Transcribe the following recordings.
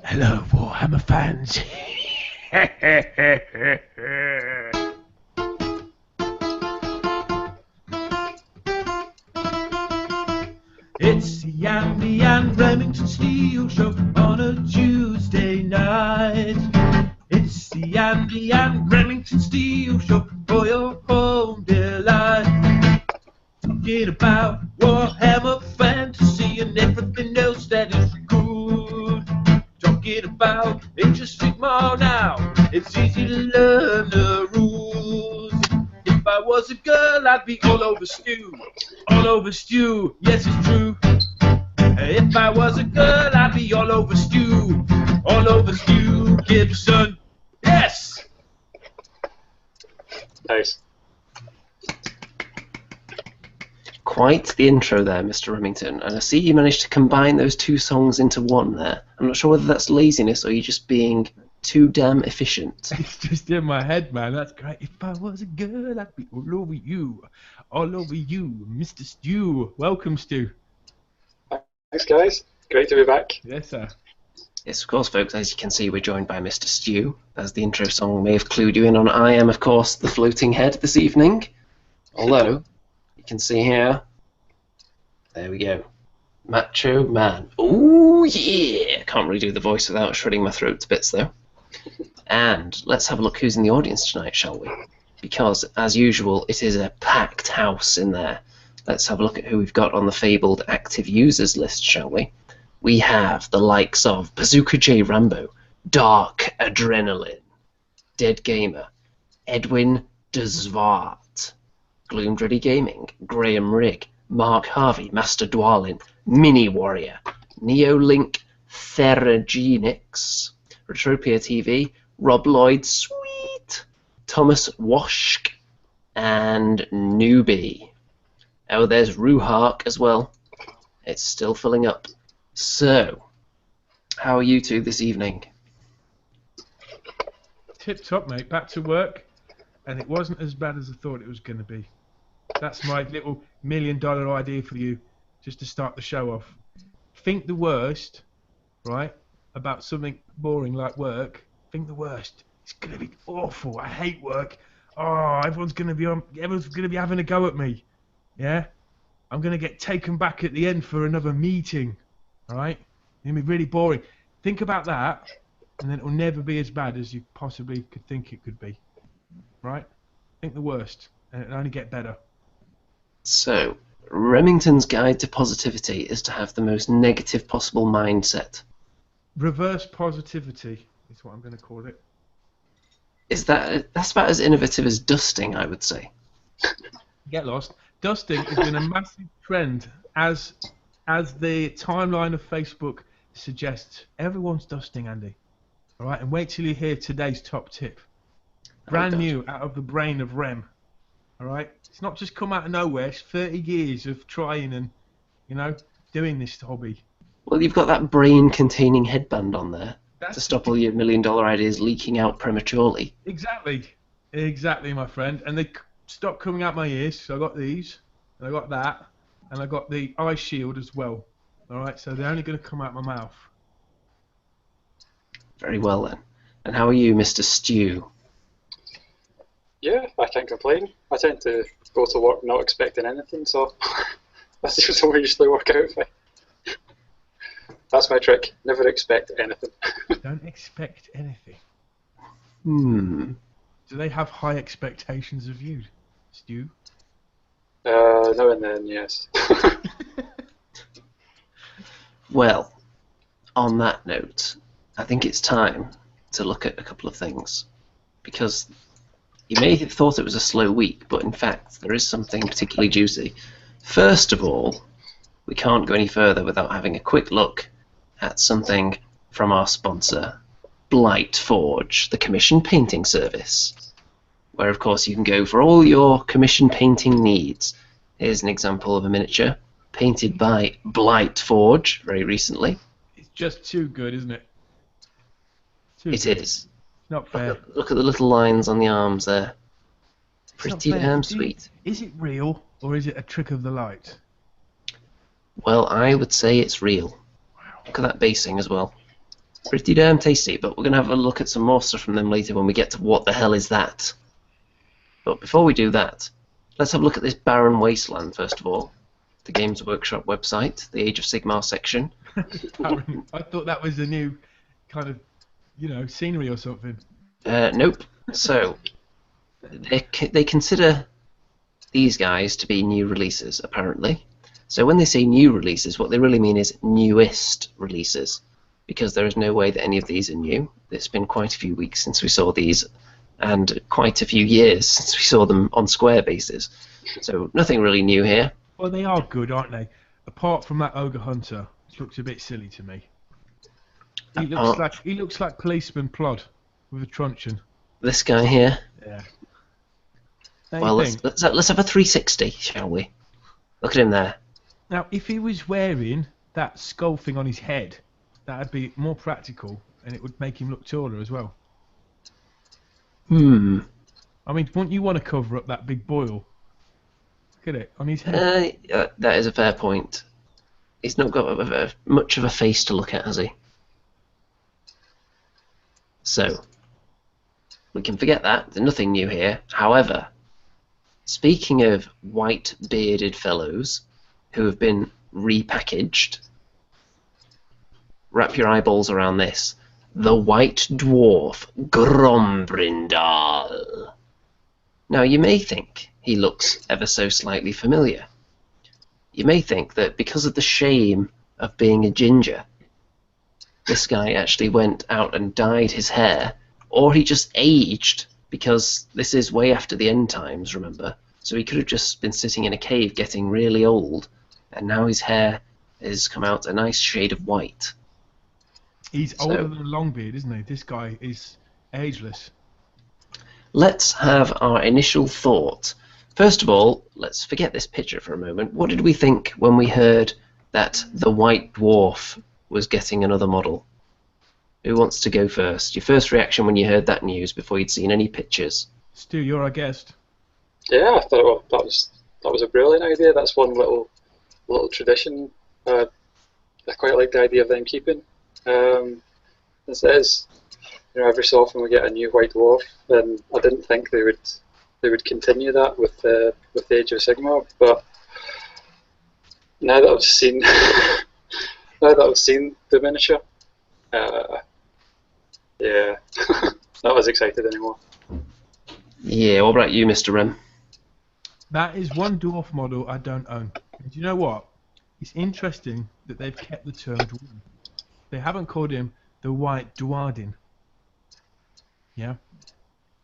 Hello, Warhammer fans. It's the Andy and Remington Steel Show on a Tuesday night. It's the Andy and Remington Steel Show for your home delight. Talking about Warhammer fantasy and everything else that is good. Talking about interesting more now. It's easy to learn the rules. If I was a girl, I'd be all over stew. All over stew, yes it's true. If I was a girl, I'd be all over stew. All over Stew Gibson. Yes! Nice. Quite the intro there, Mr. Remington, and I see you managed to combine those two songs into one there. I'm not sure whether that's laziness or you just being too damn efficient. It's just in my head, man. That's great. If I was a girl, I'd be all over you. All over you, Mr. Stew. Welcome, Stu. Thanks, guys. Great to be back. Yes, sir. Yes, of course, folks, as you can see, we're joined by Mr. Stew. As the intro song may have clued you in on, I am, of course, the floating head this evening. Although, you can see here, there we go, Macho Man. Ooh, yeah! Can't really do the voice without shredding my throat to bits, though. And let's have a look who's in the audience tonight, shall we? Because, as usual, it is a packed house in there. Let's have a look at who we've got on the fabled active users list, shall we? We have the likes of Bazooka J. Rambo, Dark Adrenaline, Dead Gamer, Edwin DeZvart, Gloomdready Gaming, Graham Rigg, Mark Harvey, Master Dwalin, Mini Warrior, Neolink Theragenix, Retropia TV, Rob Lloyd, sweet, Thomas Washk, and Newbie. Oh, there's Ruhark as well. It's still filling up. So, how are you two this evening? Tip top, mate. Back to work, and it wasn't as bad as I thought it was going to be. That's my little $1 million idea for you, just to start the show off. Think the worst, right, about something boring like work. Think the worst. It's going to be awful. I hate work. Oh, everyone's going to be having a go at me. Yeah, I'm going to get taken back at the end for another meeting. All right, it's going to be really boring. Think about that, and then it will never be as bad as you possibly could think it could be. Right? Think the worst, and it'll only get better. So, Remington's guide to positivity is to have the most negative possible mindset. Reverse positivity is what I'm going to call it. That's about as innovative as dusting, I would say. Get lost. Dusting has been a massive trend as the timeline of Facebook suggests. Everyone's dusting, Andy. All right, and wait till you hear today's top tip. Brand new, out of the brain of Rem. All right, it's not just come out of nowhere. It's 30 years of trying and, doing this hobby. Well, you've got that brain-containing headband on there That's to stop all your $1 million ideas leaking out prematurely. Exactly, my friend. And they stopped coming out my ears. So I got these, and I got that, and I got the eye shield as well. All right, so they're only going to come out my mouth. Very well then. And how are you, Mr. Stew? Yeah, I can't complain. I tend to go to work not expecting anything, so that's just what I usually work out with. That's my trick. Never expect anything. Don't expect anything. Do they have high expectations of you, Stu? Now and then, yes. Well, on that note, I think it's time to look at a couple of things. Because you may have thought it was a slow week, but in fact there is something particularly juicy. First of all, we can't go any further without having a quick look at something from our sponsor, Blight Forge, the commission painting service, where of course you can go for all your commission painting needs. Here's an example of a miniature painted by Blight Forge very recently. It's just too good, isn't it? It is. Not fair. Look at the little lines on the arms there. Pretty damn sweet. Is it real, or is it a trick of the light? Well, I would say it's real. Wow. Look at that basing as well. Pretty damn tasty, but we're going to have a look at some more stuff from them later when we get to what the hell is that. But before we do that, let's have a look at this barren wasteland first of all. The Games Workshop website, the Age of Sigmar section. I thought that was a new kind of, scenery or something. Nope. So, they consider these guys to be new releases, apparently. So when they say new releases, what they really mean is newest releases, because there is no way that any of these are new. It's been quite a few weeks since we saw these, and quite a few years since we saw them on Square bases. So nothing really new here. Well, they are good, aren't they? Apart from that Ogre Hunter, which looks a bit silly to me. He looks like Policeman Plod with a truncheon. This guy here. Yeah. Well, let's have a 360, shall we? Look at him there. Now, if he was wearing that skull thing on his head, that'd be more practical, and it would make him look taller as well. I mean, wouldn't you want to cover up that big boil? Look at it on his head. That is a fair point. He's not got much of a face to look at, has he? So, we can forget that. There's nothing new here. However, speaking of white bearded fellows who have been repackaged, wrap your eyeballs around this. The White Dwarf Grombrindal. Now you may think he looks ever so slightly familiar. You may think that because of the shame of being a ginger, this guy actually went out and dyed his hair, or he just aged, because this is way after the end times, remember? So he could have just been sitting in a cave getting really old, and now his hair has come out a nice shade of white. He's older than Longbeard, isn't he? This guy is ageless. Let's have our initial thought. First of all, let's forget this picture for a moment. What did we think when we heard that the White Dwarf was getting another model? Who wants to go first? Your first reaction when you heard that news before you'd seen any pictures? Stu, you're our guest. Yeah, I thought that was a brilliant idea. That's one little tradition. I quite like the idea of them keeping. It says, every so often we get a new White Dwarf, and I didn't think they would continue that with the Age of Sigmar. But now that I've seen the miniature, yeah, not as excited anymore. Yeah, what about you, Mr. Rem? That is one dwarf model I don't own. And do you know what? It's interesting that they've kept the term dwarf. They haven't called him the White Dwarden. Yeah,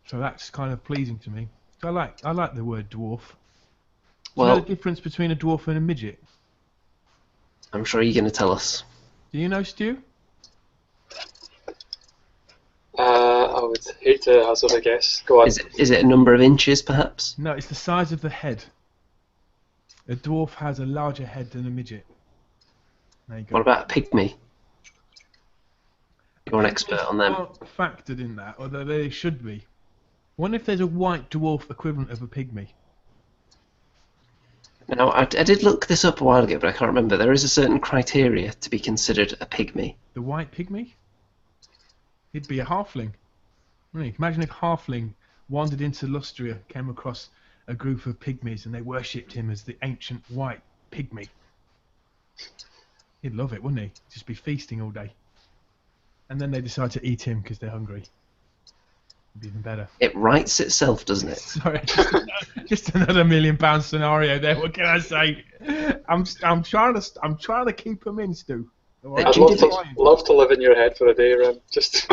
so that's kind of pleasing to me. So I like the word dwarf. Do you know the difference between a dwarf and a midget? I'm sure you're going to tell us. Do you know, Stu? I would hate to hazard a guess. Go on. Is it a number of inches, perhaps? No, it's the size of the head. A dwarf has a larger head than a midget. There you go. What about a pygmy? You're an expert on them. Aren't factored in that, although they should be. I wonder if there's a white dwarf equivalent of a pygmy. Now, I did look this up a while ago, but I can't remember. There is a certain criteria to be considered a pygmy. The white pygmy? He'd be a halfling. Really? Imagine if halfling wandered into Lustria, came across a group of pygmies, and they worshipped him as the ancient white pygmy. He'd love it, wouldn't he? Just be feasting all day. And then they decide to eat him because they're hungry. It'd be even better. It writes itself, doesn't it? Sorry, just another £1 million scenario there. What can I say? I'm trying to keep them in, Stu. Right? I'd love to live in your head for a day, Ren. Just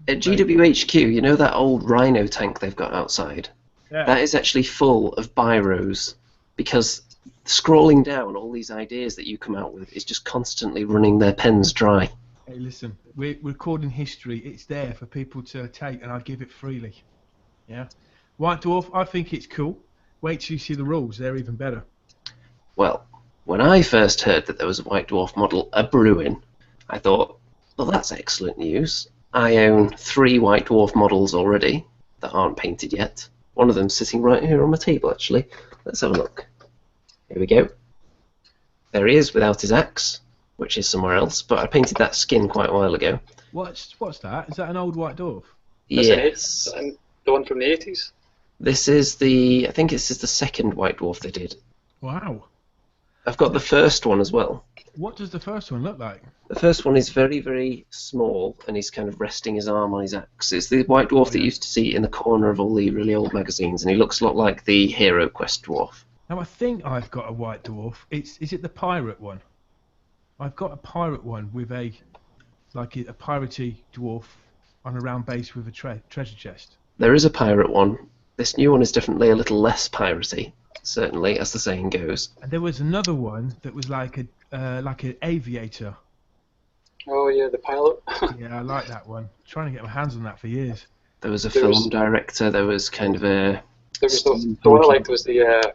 at GWHQ, you know that old Rhino tank they've got outside? Yeah. That is actually full of biros, because scrolling down all these ideas that you come out with is just constantly running their pens dry. Hey, listen, we're recording history. It's there for people to take, and I give it freely. Yeah, White Dwarf, I think it's cool. Wait till you see the rules; they're even better. Well, when I first heard that there was a White Dwarf model a brewing, I thought, well, that's excellent news. I own 3 White Dwarf models already that aren't painted yet. One of them's sitting right here on my table, actually. Let's have a look. Here we go. There he is without his axe. which is somewhere else. But I painted that skin quite a while ago. What's that? Is that an old White Dwarf? Yes. And the one from the 80s? This is the, I think this is the second White Dwarf they did. Wow. I've got the first one as well. What does the first one look like? The first one is very, very small, and he's kind of resting his arm on his axe. It's the White Dwarf that you used to see in the corner of all the really old magazines, and he looks a lot like the Hero Quest dwarf. Now I think I've got a White Dwarf. Is it the pirate one? I've got a pirate one with a piratey dwarf on a round base with a treasure chest. There is a pirate one. This new one is definitely a little less piratey, certainly, as the saying goes. And there was another one that was like an aviator. Oh yeah, the pilot. Yeah, I like that one. Trying to get my hands on that for years. There was a film director. There was kind of a. There was the one I liked was the.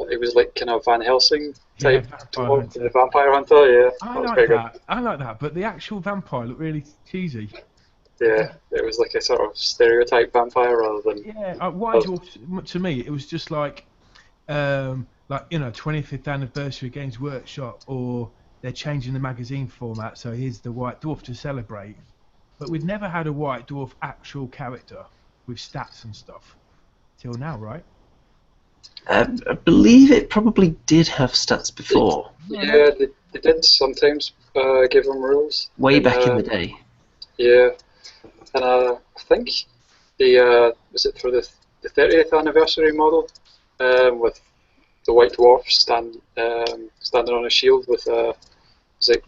It was like kind of Van Helsing type. The Vampire Hunter. Yeah. I like that. I like that. But the actual vampire looked really cheesy. Yeah, it was like a sort of stereotype vampire rather than. Yeah, White Dwarf to me it was just like 25th anniversary Games Workshop, or they're changing the magazine format, so here's the White Dwarf to celebrate. But we've never had a White Dwarf actual character with stats and stuff till now, right? I believe it probably did have stats before. Yeah, they did sometimes give them rules. Way back in the day. Yeah, and I think the was it for the 30th anniversary model with the White Dwarf standing on a shield with was it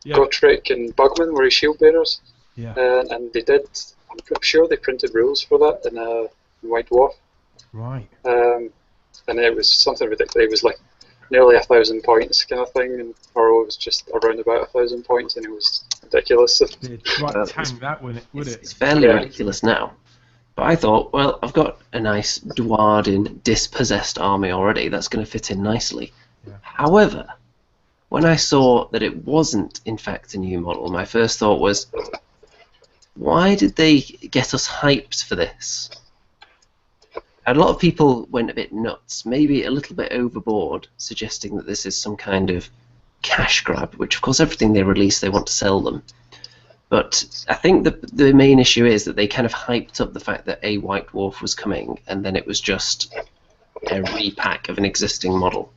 Gotrek and Bugman were his shield bearers? Yeah. And they did. I'm pretty sure they printed rules for that in White Dwarf. Right. And it was something ridiculous. It was like nearly 1,000 points kind of thing, and or it was just around about 1,000 points, and it was ridiculous. Right, tank that would it? It's fairly ridiculous now. But I thought, well, I've got a nice Dwarden dispossessed army already. That's going to fit in nicely. Yeah. However, when I saw that it wasn't, in fact, a new model, my first thought was, why did they get us hyped for this? And a lot of people went a bit nuts, maybe a little bit overboard, suggesting that this is some kind of cash grab, which, of course, everything they release, they want to sell them. But I think the main issue is that they kind of hyped up the fact that a White Dwarf was coming, and then it was just a repack of an existing model,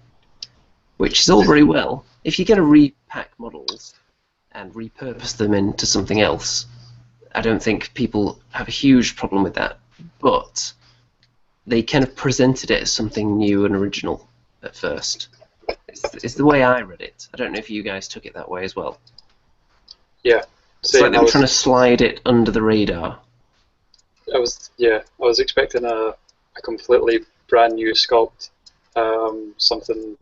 which is all very well. If you're going to repack models and repurpose them into something else, I don't think people have a huge problem with that. But they kind of presented it as something new and original at first. It's the way I read it. I don't know if you guys took it that way as well. Yeah. It's like they were trying to slide it under the radar. I was expecting a completely brand new sculpt, something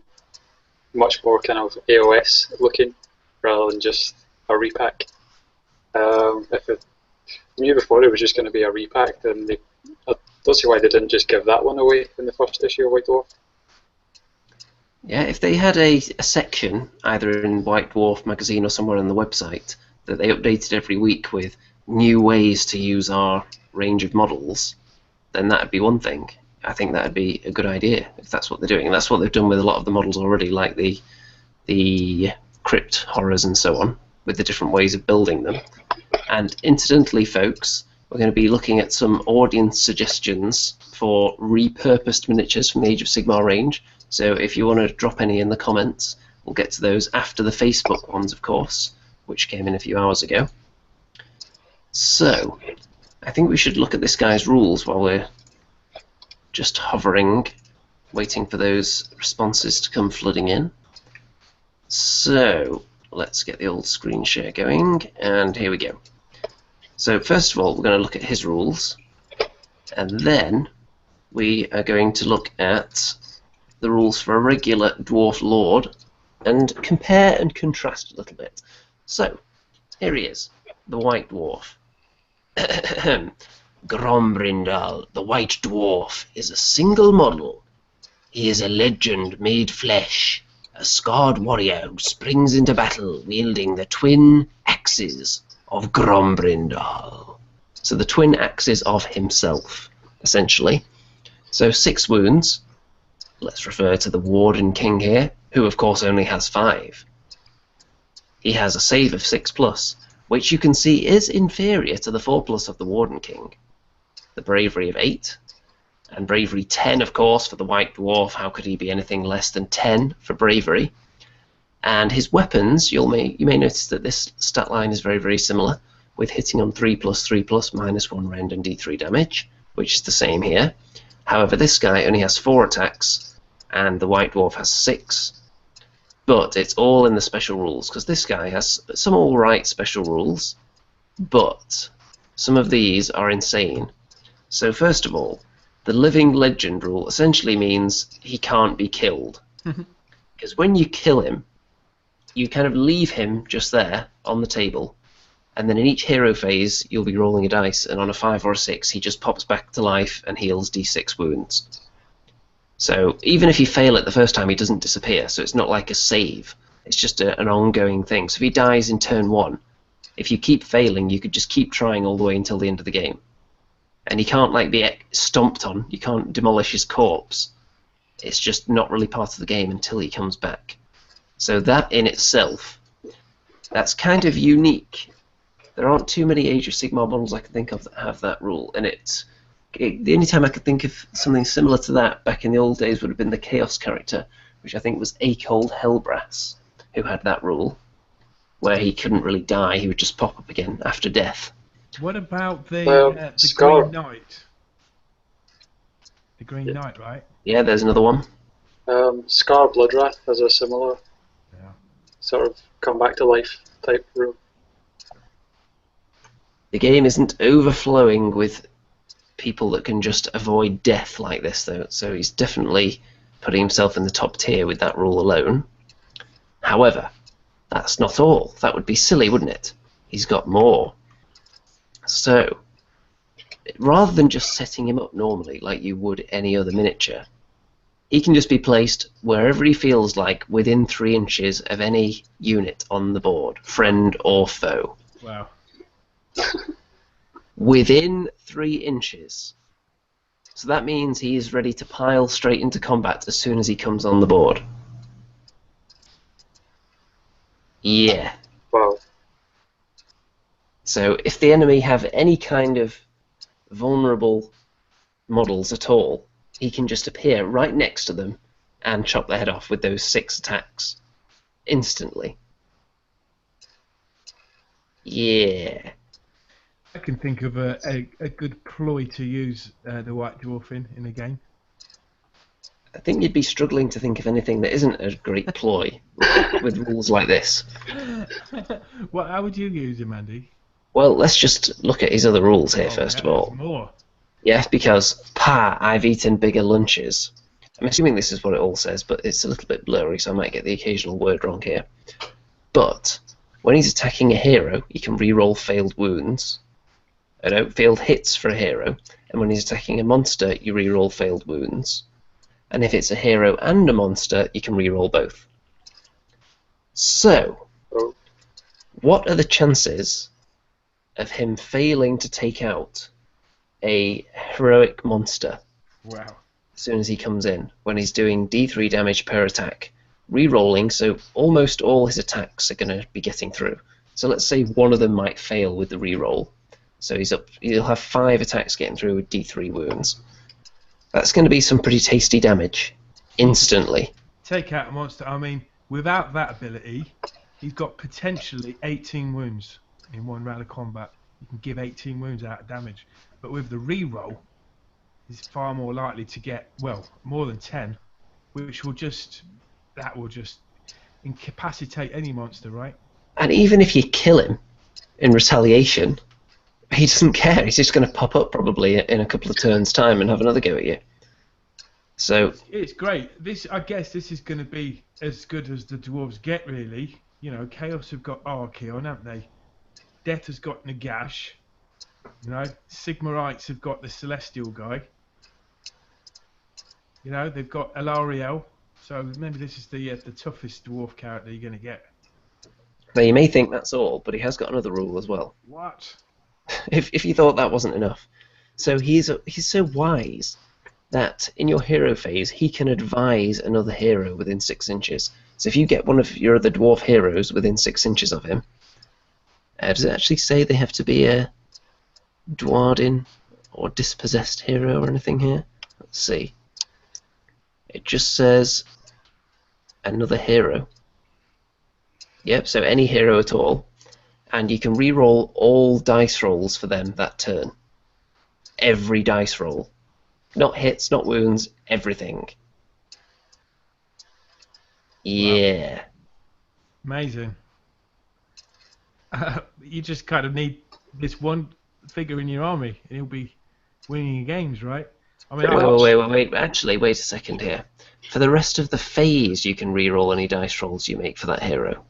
much more kind of AOS looking, rather than just a repack. If I knew before it was just going to be a repack, then I don't see why they didn't just give that one away in the first issue of White Dwarf. Yeah, if they had a section, either in White Dwarf magazine or somewhere on the website, that they updated every week with new ways to use our range of models, then that would be one thing. I think that would be a good idea if that's what they're doing. And that's what they've done with a lot of the models already, like the crypt horrors and so on, with the different ways of building them. And incidentally, folks, we're going to be looking at some audience suggestions for repurposed miniatures from the Age of Sigmar range. So if you want to drop any in the comments, we'll get to those after the Facebook ones, of course, which came in a few hours ago. So, I think we should look at this guy's rules while we're just hovering, waiting for those responses to come flooding in. So, let's get the old screen share going, and here we go. So, first of all, we're going to look at his rules, and then we are going to look at the rules for a regular Dwarf Lord, and compare and contrast a little bit. So, here he is, the White Dwarf. Grombrindal, the White Dwarf, is a single model. He is a legend made flesh, a scarred warrior who springs into battle wielding the twin axes of Grombrindal. So the twin axes of himself, essentially. So 6 wounds. Let's refer to the Warden King here, who of course only has 5. he has a save of 6+, which you can see is inferior to the 4+ of the Warden King. The bravery of 8, and bravery 10, of course, for the White Dwarf. How could he be anything less than 10 for bravery? And his weapons, you may notice that this stat line is very, very similar, with hitting on 3+, 3+, -1 rend and d3 damage, which is the same here. However, this guy only has 4 attacks, and the White Dwarf has 6. But it's all in the special rules, because this guy has some alright special rules, but some of these are insane. So first of all, the living legend rule essentially means he can't be killed. Because when you kill him, you kind of leave him just there on the table, and then in each hero phase you'll be rolling a dice, and on a 5 or a 6 he just pops back to life and heals d6 wounds. So even if you fail it the first time, he doesn't disappear, so it's not like a save, it's just an ongoing thing. So if he dies in turn 1, if you keep failing, you could just keep trying all the way until the end of the game. And he can't like be stomped on, you can't demolish his corpse. It's just not really part of the game until he comes back. So that in itself, that's kind of unique. There aren't too many Age of Sigmar models I can think of that have that rule, and the only time I could think of something similar to that back in the old days would have been the Chaos character, which I think was Akold Hellbrass, who had that rule, where he couldn't really die, he would just pop up again after death. What about the Green Knight? The Green Knight, right? Yeah, there's another one. Scar Bloodwrath has a similar sort of come back to life type rule. The game isn't overflowing with people that can just avoid death like this, though, so he's definitely putting himself in the top tier with that rule alone. However, that's not all. That would be silly, wouldn't it? He's got more. So, rather than just setting him up normally like you would any other miniature, he can just be placed wherever he feels like within 3 inches of any unit on the board, friend or foe. Wow. Within 3 inches. So that means he is ready to pile straight into combat as soon as he comes on the board. Yeah. Wow. So if the enemy have any kind of vulnerable models at all, he can just appear right next to them and chop their head off with those 6 attacks instantly. Yeah. I can think of a good ploy to use the White Dwarf in a game. I think you'd be struggling to think of anything that isn't a great ploy with rules like this. Well, how would you use him, Andy? Well, let's just look at his other rules here first of all. More. Yeah, because, I've eaten bigger lunches. I'm assuming this is what it all says, but it's a little bit blurry, so I might get the occasional word wrong here. But, when he's attacking a hero, he can re-roll failed wounds. Failed hits for a hero. And when he's attacking a monster, you re-roll failed wounds. And if it's a hero and a monster, you can re-roll both. So, what are the chances of him failing to take out a heroic monster Wow. as soon as he comes in, when he's doing d3 damage per attack, re-rolling, so almost all his attacks are going to be getting through. So let's say one of them might fail with the re-roll. So he'll have 5 attacks getting through with d3 wounds. That's going to be some pretty tasty damage, instantly. Take out a monster. I mean, without that ability, he's got potentially 18 wounds in one round of combat. You can give 18 wounds out of damage. But with the re-roll, he's far more likely to get, well, more than 10, which will just incapacitate any monster, right? And even if you kill him in retaliation, he doesn't care. He's just going to pop up probably in a couple of turns' time and have another go at you. So it's great. I guess this is going to be as good as the dwarves get, really. You know, Chaos have got Archeon, haven't they? Death has got Nagash. You know, Sigmarites have got the Celestial guy. You know, they've got Elariel. So maybe this is the toughest dwarf character you're going to get. Now you may think that's all, but he has got another rule as well. What? If you thought that wasn't enough. So he's so wise that in your hero phase he can advise another hero within 6 inches. So if you get one of your other dwarf heroes within 6 inches of him, does it actually say they have to be a Dwarden or dispossessed hero or anything here? Let's see. It just says another hero. Yep, so any hero at all. And you can re-roll all dice rolls for them that turn. Every dice roll. Not hits, not wounds, everything. Yeah. Wow. Amazing. You just kind of need this one figure in your army, and he'll be winning your games, right? I mean, Wait. Actually, wait a second here. For the rest of the phase, you can re-roll any dice rolls you make for that hero.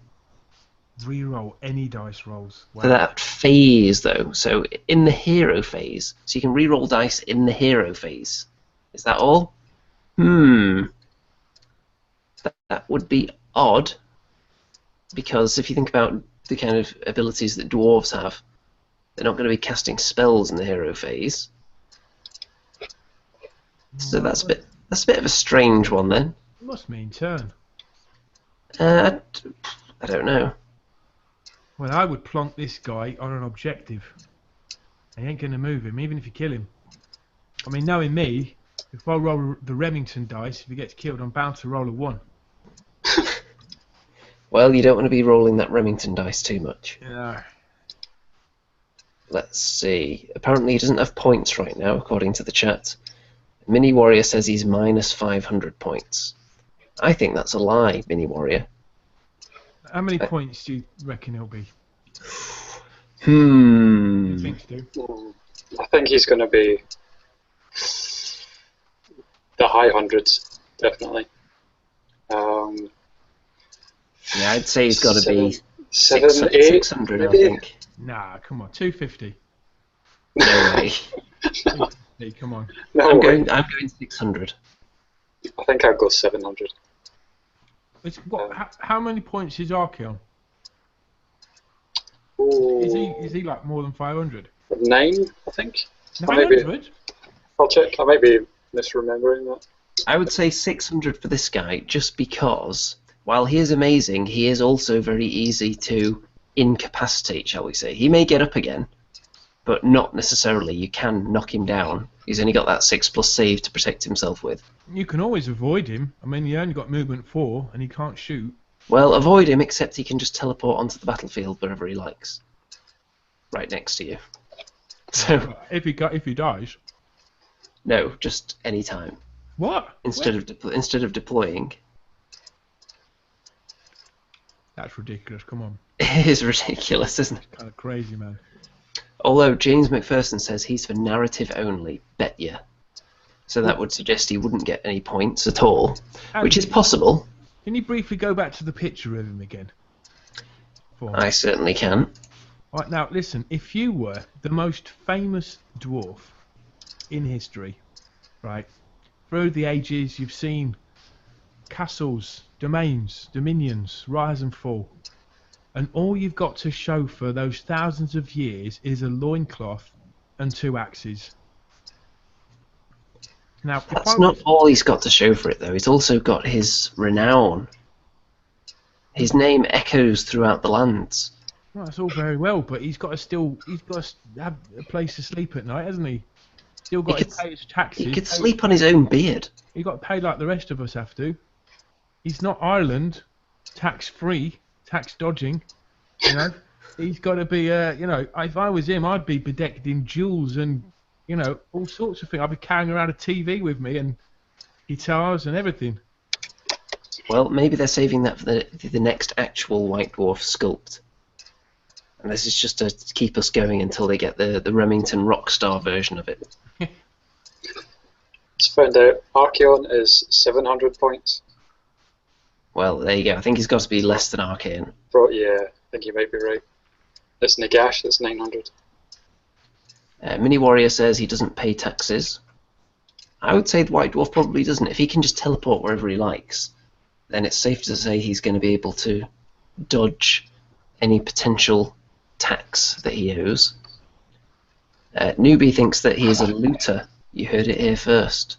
Re-roll any dice rolls. Wow. For that phase, though, so in the hero phase, so you can re-roll dice in the hero phase. Is that all? That would be odd, because if you think about the kind of abilities that dwarves have, they're not going to be casting spells in the hero phase. So that's a bit of a strange one then. It must mean turn. I don't know. Well, I would plonk this guy on an objective. I ain't going to move him, even if you kill him. I mean, knowing me, if I roll the Remington dice, if he gets killed, I'm bound to roll a 1. Well, you don't want to be rolling that Remington dice too much. Yeah. Let's see. Apparently he doesn't have points right now, according to the chat. Mini Warrior says he's minus 500 points. I think that's a lie, Mini Warrior. How many points do you reckon he'll be? What do you think, Stu? I think he's going to be the high hundreds, definitely. Yeah, I'd say he's got to be 7, 8, 600, maybe? I think. Nah, come on, 250. No way. 250, come on. No I'm way. going 600. I think I'd go 700. How many points is Archeon? Ooh. Is he like more than 500? 9, I think. 900? I'll check. I might be misremembering that. I would say 600 for this guy, just because, while he is amazing, he is also very easy to incapacitate, shall we say. He may get up again, but not necessarily. You can knock him down. He's only got that 6+ save to protect himself with. You can always avoid him. I mean, he only got movement 4, and he can't shoot. Well, avoid him, except he can just teleport onto the battlefield wherever he likes. Right next to you. So if he dies. No, just any time. What? Instead of deploying. That's ridiculous. Come on. It is ridiculous, isn't it? Kind of crazy, man. Although James McPherson says he's for narrative only, bet ya. So that would suggest he wouldn't get any points at all, which is possible. Can you briefly go back to the picture of him again? I certainly can. Right, now, listen, if you were the most famous dwarf in history, right, through the ages you've seen castles, domains, dominions rise and fall, and all you've got to show for those thousands of years is a loincloth and 2 axes. Now, that's not all he's got to show for it, though. He's also got his renown. His name echoes throughout the lands. Well, that's all very well, but he's got to have a place to sleep at night, hasn't he? Still got to pay his taxes. He could sleep on his own beard. He got to pay like the rest of us have to. He's not Ireland, tax-free, tax dodging. You know, he's got to be. You know, if I was him, I'd be bedecked in jewels and, you know, all sorts of things. I'd be carrying around a TV with me and guitars and everything. Well, maybe they're saving that for the next actual White Dwarf sculpt. And this is just to keep us going until they get the Remington Rockstar version of it. Let's find out. Archeon is 700 points. Well, there you go. I think he's got to be less than Arcane. Bro, yeah, I think you might be right. It's Nagash that's 900. Mini Warrior says he doesn't pay taxes. I would say the White Dwarf probably doesn't. If he can just teleport wherever he likes, then it's safe to say he's going to be able to dodge any potential tax that he owes. Newbie thinks that he is a looter. You heard it here first.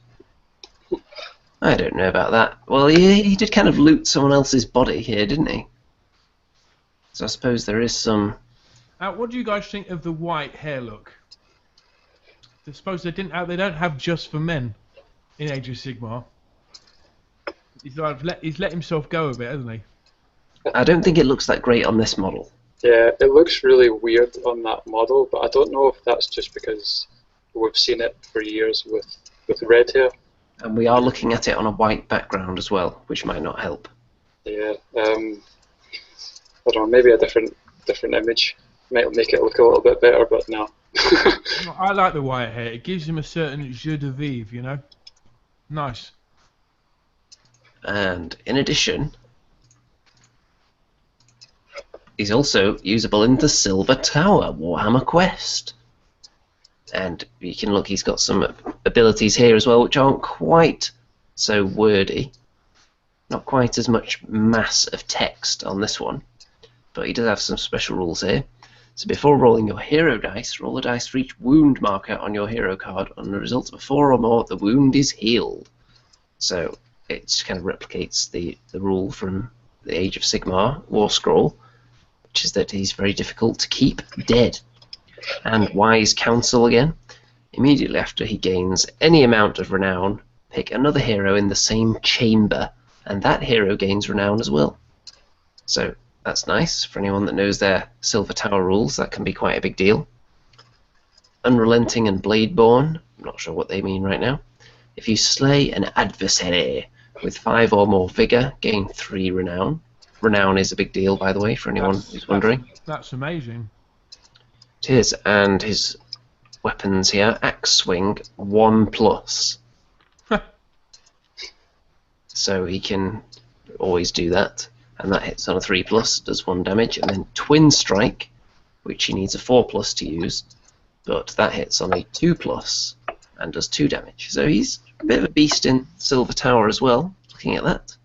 I don't know about that. Well, he did kind of loot someone else's body here, didn't he? So I suppose there is some... What do you guys think of the white hair look? I suppose they don't have just for men in Age of Sigmar. He's let himself go a bit, hasn't he? I don't think it looks that great on this model. Yeah, it looks really weird on that model, but I don't know if that's just because we've seen it for years with red hair. And we are looking at it on a white background as well, which might not help. Yeah, I don't know, maybe a different image might make it look a little bit better, but no. I like the white hair. It gives him a certain jeu de vivre, you know? Nice. And in addition, he's also usable in the Silver Tower Warhammer Quest. And you can look, he's got some abilities here as well, which aren't quite so wordy. Not quite as much mass of text on this one, but he does have some special rules here. So before rolling your hero dice, roll a dice for each wound marker on your hero card. On the result of a 4 or more, the wound is healed. So it kind of replicates the rule from the Age of Sigmar War Scroll, which is that he's very difficult to keep dead. And Wise Counsel again. Immediately after he gains any amount of renown, pick another hero in the same chamber, and that hero gains renown as well. So that's nice for anyone that knows their Silver Tower rules. That can be quite a big deal. Unrelenting and Bladeborn. I'm not sure what they mean right now. If you slay an adversary with 5 or more vigor, gain 3 renown. Renown is a big deal, by the way, for anyone who's wondering. That's amazing. It is, and his weapons here, axe swing 1+. So he can always do that, and that hits on a 3+, does 1 damage, and then twin strike, which he needs a 4+ to use, but that hits on a 2+ and does 2 damage. So he's a bit of a beast in Silver Tower as well, looking at that.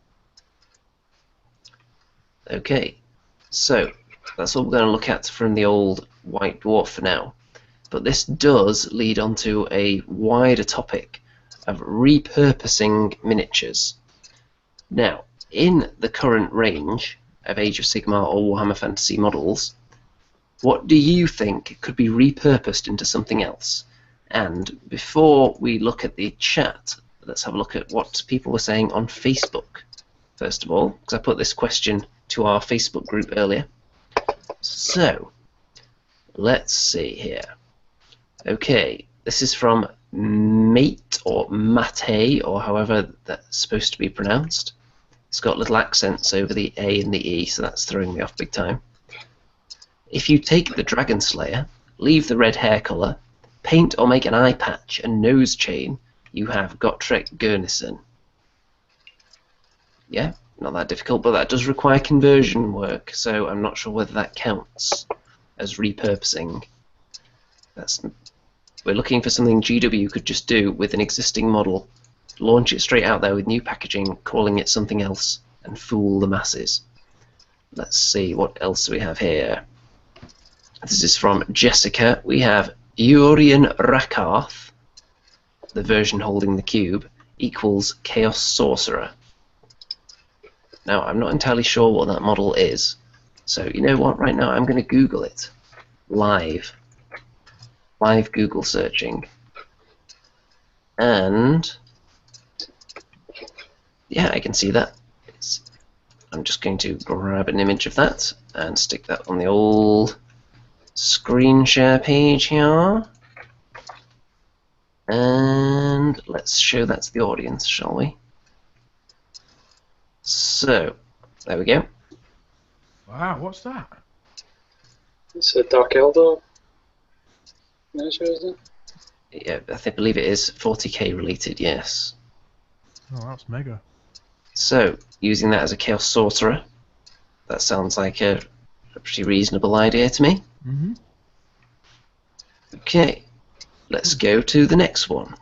Okay, so that's all we're going to look at from the old White Dwarf for now. But this does lead on to a wider topic of repurposing miniatures. Now, in the current range of Age of Sigmar or Warhammer Fantasy models, what do you think could be repurposed into something else? And before we look at the chat, let's have a look at what people were saying on Facebook, first of all, because I put this question to our Facebook group earlier. So, let's see here. Okay, this is from Mate or Mate, or however that's supposed to be pronounced. It's got little accents over the A and the E, so that's throwing me off big time. If you take the Dragon Slayer, leave the red hair colour, paint or make an eye patch and nose chain, you have Gotrek Gurnison. Yeah, not that difficult, but that does require conversion work, so I'm not sure whether that counts as repurposing. We're looking for something GW could just do with an existing model, launch it straight out there with new packaging, calling it something else, and fool the masses. Let's see, what else do we have here? This is from Jessica. We have Urian Rakarth, the version holding the cube, equals Chaos Sorcerer. Now, I'm not entirely sure what that model is, so you know what, right now I'm going to Google it. Live Google searching. And yeah, I can see that. I'm just going to grab an image of that and stick that on the old screen share page here. And let's show that to the audience, shall we? So, there we go. Wow, what's that? It's a Dark Elder miniature, isn't it? Yeah, I believe it is 40k related, yes. Oh, that's mega. So, using that as a Chaos Sorcerer, that sounds like a pretty reasonable idea to me. Mm-hmm. Okay, let's go to the next one.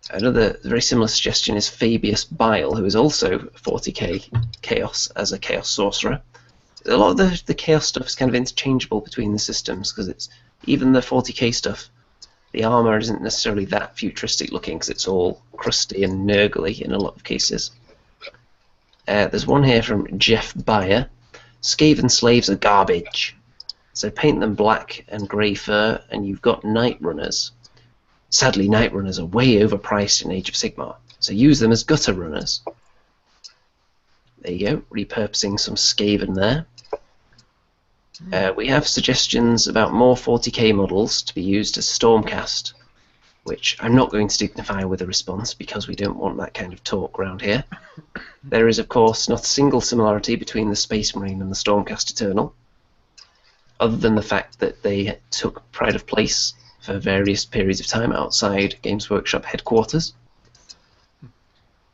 Another very similar suggestion is Fabius Bile, who is also 40k Chaos as a Chaos Sorcerer. A lot of the Chaos stuff is kind of interchangeable between the systems, because it's even the 40k stuff The armour isn't necessarily that futuristic looking because it's all crusty and nurgly in a lot of cases. There's one here from Jeff Bayer. Skaven slaves are garbage. So paint them black and grey fur and you've got Night Runners. Sadly, Night Runners are way overpriced in Age of Sigmar, so use them as gutter runners. There you go, repurposing some Skaven there. We have suggestions about more 40k models to be used as Stormcast, which I'm not going to dignify with a response because we don't want that kind of talk around here. There is, of course, not a single similarity between the Space Marine and the Stormcast Eternal, other than the fact that they took pride of place for various periods of time outside Games Workshop headquarters.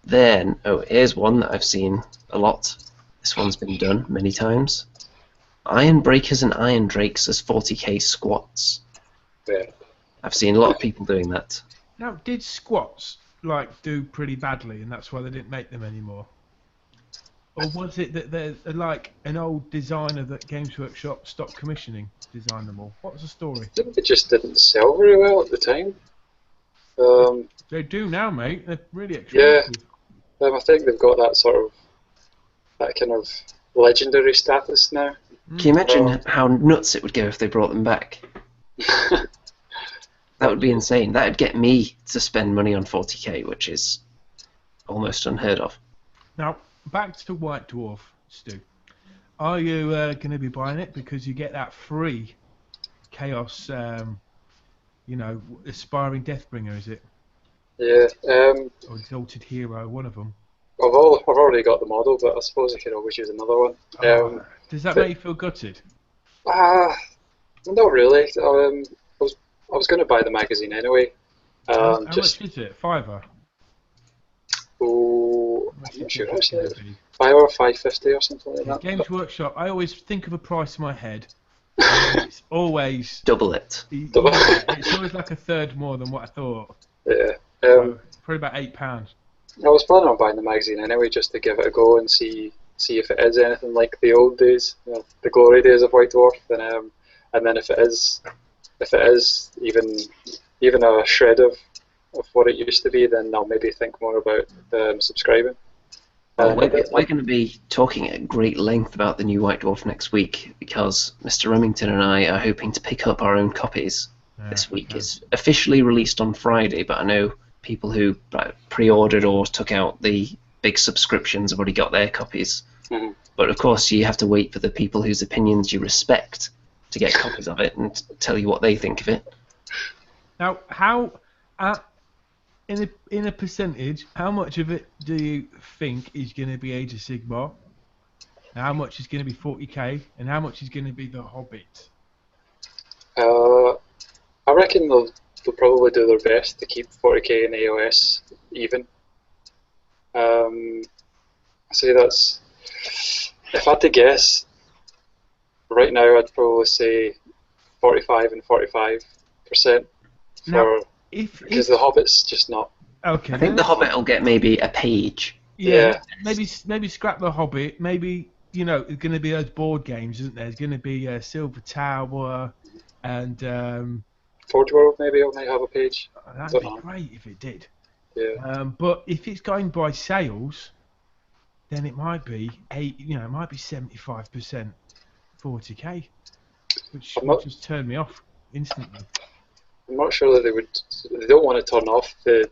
Then, here's one that I've seen a lot. This one's been done many times. Iron Breakers and Iron Drakes as 40k squats. Yeah. I've seen a lot of people doing that. Now, did squats do pretty badly, and that's why they didn't make them anymore? Or was it that they're like an old designer that Games Workshop stopped commissioning designed them all? What was the story? I think it just didn't sell very well at the time. They do now, mate. They're really expensive. Yeah, I think they've got that kind of legendary status now. Can you imagine how nuts it would go if they brought them back? That would be insane. That would get me to spend money on 40k, which is almost unheard of. Now, back to White Dwarf, Stu. Are you going to be buying it because you get that free Chaos, Aspiring Deathbringer, is it? Yeah. Or Exalted Hero, one of them. I've already got the model, but I suppose I could always use another one. Does that make you feel gutted? Not really. I was going to buy the magazine anyway. How much is it? $5? Oh, I'm not sure actually. $5 or $5.50 or something like that. Games Workshop. I always think of a price in my head. It's always double it. It's always like a third more than what I thought. Yeah. So, probably about £8. I was planning on buying the magazine anyway, just to give it a go and see if it is anything like the old days, the glory days of White Dwarf, and then if it is even a shred of what it used to be, then I'll maybe think more about subscribing. Well, we're going to be talking at great length about the new White Dwarf next week because Mr. Remington and I are hoping to pick up our own copies this week. It's officially released on Friday, but I know people who pre-ordered or took out the big subscriptions have already got their copies. Mm-hmm. But of course, you have to wait for the people whose opinions you respect to get copies of it and tell you what they think of it. Now, in a percentage, how much of it do you think is going to be Age of Sigmar? How much is going to be 40k? And how much is going to be The Hobbit? I reckon they'll probably do their best to keep 40k and AOS even. I say that's, if I had to guess, right now I'd probably say 45 and 45% because The Hobbit's just not. Okay. I think The Hobbit will get maybe a page. Yeah. Maybe scrap The Hobbit. Maybe it's going to be those board games, isn't there? There's going to be Silver Tower and. Forge World maybe might have a page. That'd be great if it did. Yeah. But if it's going by sales, then it might be it might be 75% 40k, which just turned me off instantly. I'm not sure that they don't want to turn off the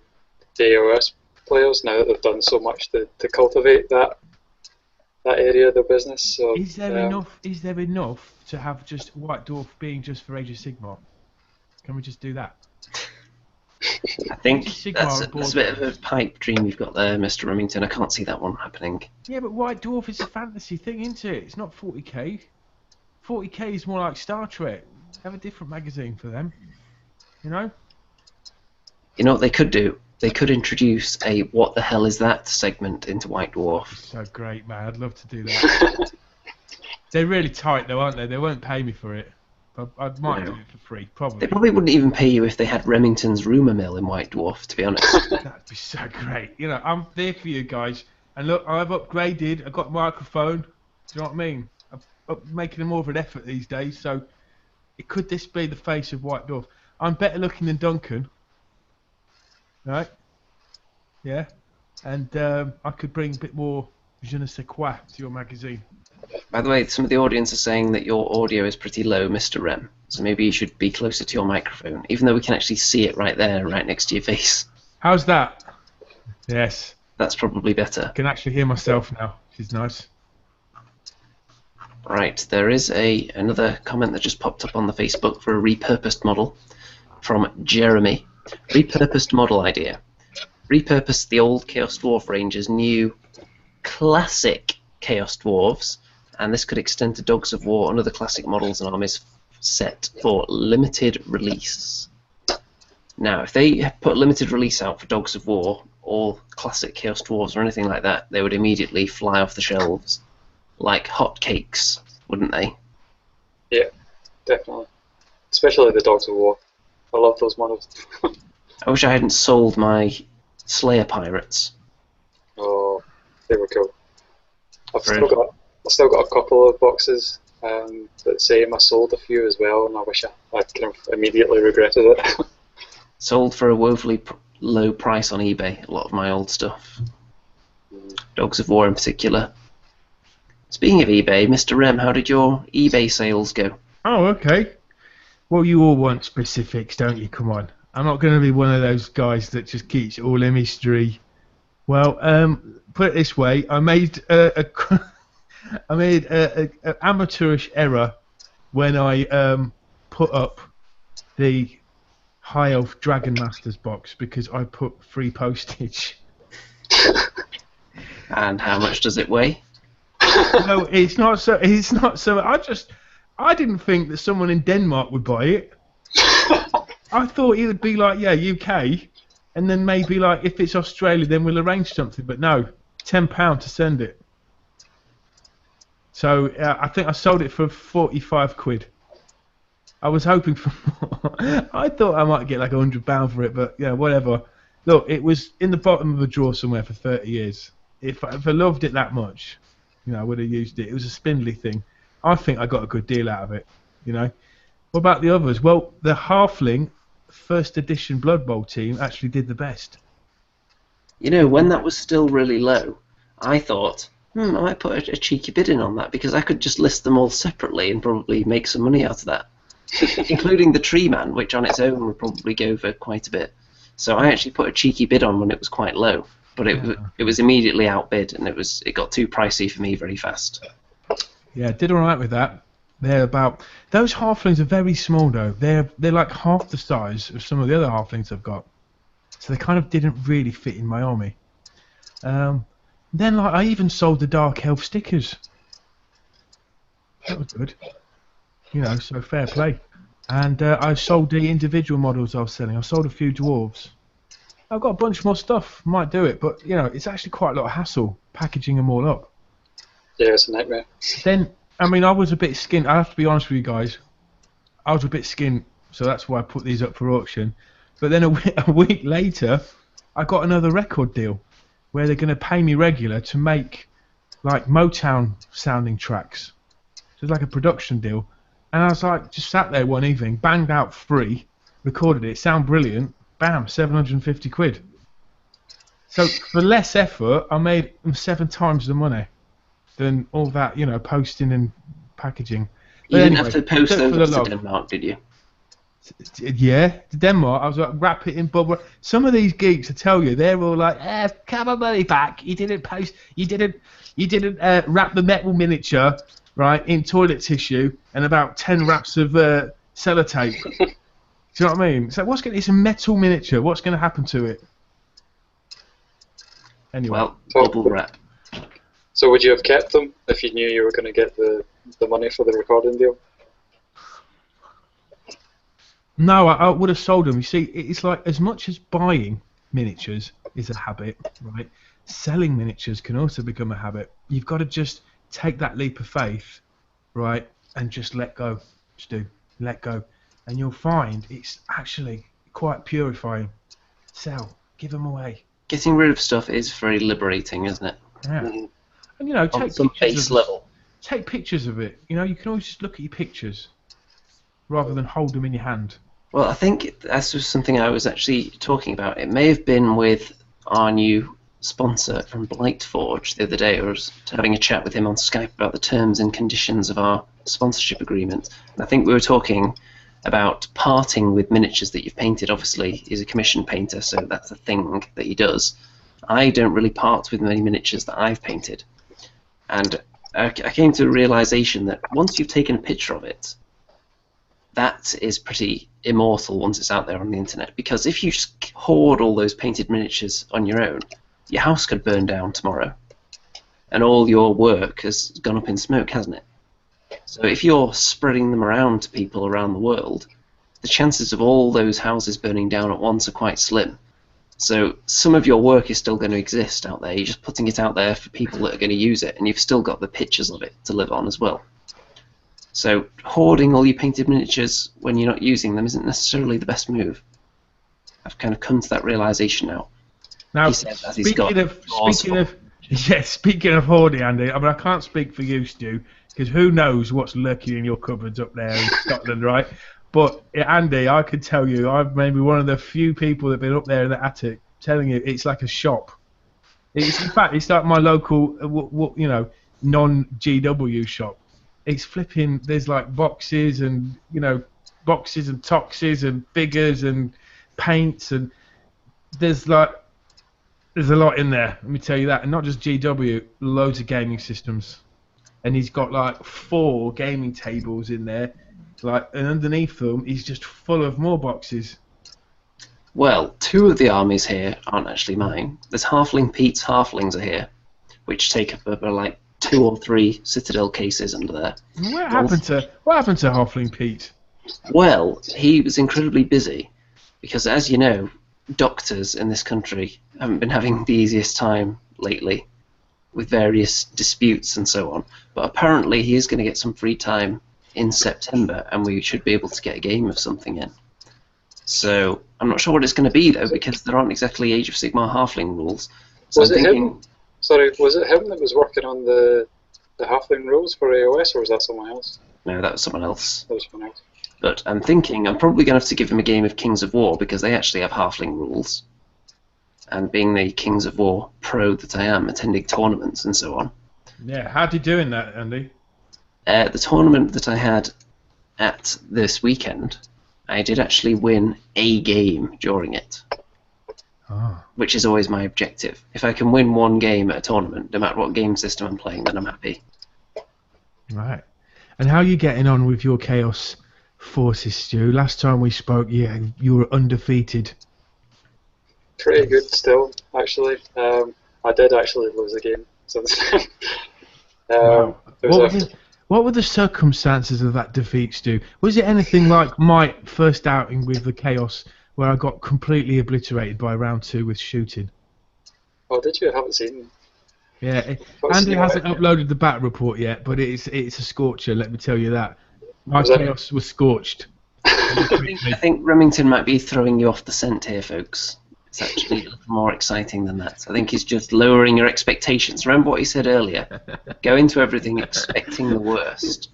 AOS players now that they've done so much to cultivate that area of the business. So is there enough? Is there enough to have just White Dwarf being just for Age of Sigmar? Can we just do that? I think that's a bit of a pipe dream you've got there, Mr. Remington. I can't see that one happening. Yeah, but White Dwarf is a fantasy thing, isn't it? It's not 40k. 40k is more like Star Trek. Have a different magazine for them. You know what they could do? They could introduce a "What the hell is that?" segment into White Dwarf. So great, man. I'd love to do that. They're really tight, though, aren't they? They won't pay me for it. I might do it for free, probably. They probably wouldn't even pay you if they had Remington's rumour mill in White Dwarf, to be honest. That'd be so great. I'm there for you guys. And look, I've upgraded. I've got a microphone. Do you know what I mean? I'm making more of an effort these days. So, could this be the face of White Dwarf? I'm better looking than Duncan. Right? Yeah. And I could bring a bit more je ne sais quoi to your magazine. By the way, some of the audience are saying that your audio is pretty low, Mr. Rem. So maybe you should be closer to your microphone, even though we can actually see it right there, right next to your face. How's that? Yes. That's probably better. I can actually hear myself now, which is nice. Right, there is another comment that just popped up on the Facebook for a repurposed model from Jeremy. Repurposed model idea. Repurpose the old Chaos Dwarf Ranger's new classic Chaos Dwarves, and this could extend to Dogs of War and other classic models and armies set for limited release. Now, if they put a limited release out for Dogs of War or classic Chaos Dwarves or anything like that, they would immediately fly off the shelves like hotcakes, wouldn't they? Yeah, definitely. Especially the Dogs of War. I love those models. I wish I hadn't sold my Slayer Pirates. Oh, they were cool. I've still got a couple of boxes that same. I sold a few as well, and I wish I kind of immediately regretted it. Sold for a woefully low price on eBay, a lot of my old stuff. Dogs of War in particular. Speaking of eBay, Mr. Rem, how did your eBay sales go? Oh, okay. Well, you all want specifics, don't you? Come on. I'm not going to be one of those guys that just keeps all in mystery. Well, put it this way: I made an amateurish error when I put up the High Elf Dragon Masters box because I put free postage. And how much does it weigh? No, it's not so. It's not so. I didn't think that someone in Denmark would buy it. I thought it would be like, yeah, UK, and then maybe like if it's Australia, then we'll arrange something. But no, £10 to send it. So I think I sold it for 45 quid. I was hoping for more. I thought I might get like £100 for it, but yeah, whatever. Look, it was in the bottom of a drawer somewhere for 30 years. If I loved it that much, you know, I would have used it. It was a spindly thing. I think I got a good deal out of it, you know. What about the others? Well, the Halfling first edition Blood Bowl team actually did the best. You know, when that was still really low, I thought, I might put a cheeky bid in on that because I could just list them all separately and probably make some money out of that. Including the Tree Man, which on its own would probably go for quite a bit. So I actually put a cheeky bid on when it was quite low, but it was immediately outbid, and it got too pricey for me very fast. Yeah, did all right with that. Those halflings are very small though. They're like half the size of some of the other halflings I've got, so they kind of didn't really fit in my army. Then like I even sold the Dark Elf stickers. That was good. You know, so fair play. And I sold the individual models I was selling. I sold a few dwarves. I've got a bunch more stuff. Might do it, but you know, it's actually quite a lot of hassle packaging them all up. Yeah, it's a nightmare. Then, I mean, I was a bit skinned. I have to be honest with you guys. I was a bit skinned, so that's why I put these up for auction. But then a week later, I got another record deal where they're going to pay me regular to make like Motown sounding tracks. So it's like a production deal. And I was like, just sat there one evening, banged out 3, recorded it, sound brilliant, bam, 750 quid. So for less effort, I made 7 times the money than all that, you know, posting and packaging. You didn't have to post those to Denmark, did you? Yeah, to Denmark. I was like, wrap it in bubble. Some of these geeks, I tell you, they're all like, "Come on, money back. You didn't post. You didn't wrap the metal miniature right in toilet tissue and about 10 wraps of sellotape." Do you know what I mean? So it's a metal miniature. What's going to happen to it? Anyway. Well, bubble wrap. So would you have kept them if you knew you were going to get the money for the recording deal? No, I would have sold them. You see, it's like as much as buying miniatures is a habit, right? Selling miniatures can also become a habit. You've got to just take that leap of faith, right, and just let go. Let go. And you'll find it's actually quite purifying. Sell. Give them away. Getting rid of stuff is very liberating, isn't it? Yeah. And, you know, on some base level. Take pictures of it. You know, you can always just look at your pictures rather than hold them in your hand. Well, I think this was something I was actually talking about. It may have been with our new sponsor from Blightforge the other day. I was having a chat with him on Skype about the terms and conditions of our sponsorship agreement. And I think we were talking about parting with miniatures that you've painted. Obviously, he's a commission painter, so that's a thing that he does. I don't really part with many miniatures that I've painted. And I came to a realization that once you've taken a picture of it, that is pretty immortal once it's out there on the internet. Because if you just hoard all those painted miniatures on your own, your house could burn down tomorrow. And all your work has gone up in smoke, hasn't it? So if you're spreading them around to people around the world, the chances of all those houses burning down at once are quite slim. So some of your work is still going to exist out there. You're just putting it out there for people that are going to use it, and you've still got the pictures of it to live on as well. So hoarding all your painted miniatures when you're not using them isn't necessarily the best move. I've kind of come to that realization now. Now, speaking of hoarding, Andy, I mean, I can't speak for you, Stu, because who knows what's lurking in your cupboards up there in Scotland, right? But Andy, I could tell you, I'm maybe one of the few people that've been up there in the attic telling you it's like a shop. In fact, it's like my local, non-GW shop. It's flipping. There's like boxes and boxes and toxes and figures and paints, and there's a lot in there. Let me tell you that, and not just GW, loads of gaming systems. And he's got like 4 gaming tables in there, and underneath them he's just full of more boxes. Well, 2 of the armies here aren't actually mine. There's Halfling Pete's halflings are here, which take up about like 2 or 3 Citadel cases under there. What happened to Halfling Pete? Well, he was incredibly busy because, as you know, doctors in this country haven't been having the easiest time lately with various disputes and so on. But apparently he is going to get some free time in September, and we should be able to get a game of something in. So I'm not sure what it's going to be though, because there aren't exactly Age of Sigmar halfling rules. So was it him? Sorry, was it him that was working on the halfling rules for AOS, or was that someone else? No, that was someone else. That was someone else. But I'm thinking I'm probably going to have to give him a game of Kings of War, because they actually have halfling rules. And being the Kings of War pro that I am, attending tournaments and so on. Yeah, how'd you do in that, Andy? The tournament that I had at this weekend, I did actually win a game during it. Oh. Which is always my objective. If I can win one game at a tournament, no matter what game system I'm playing, then I'm happy. Right. And how are you getting on with your Chaos Forces, Stu? Last time we spoke, you were undefeated. Pretty good still, actually. I did actually lose a game since then. Wow. What were the circumstances of that defeat, Stu? Was it anything like my first outing with the Chaos, where I got completely obliterated by round 2 with shooting? Oh, did you? I haven't seen. Yeah, Andy hasn't uploaded the bat report yet, but it's a scorcher, let me tell you that. My Chaos was scorched. I think Remington might be throwing you off the scent here, folks. It's actually a little more exciting than that. I think he's just lowering your expectations. Remember what he said earlier. Go into everything expecting the worst.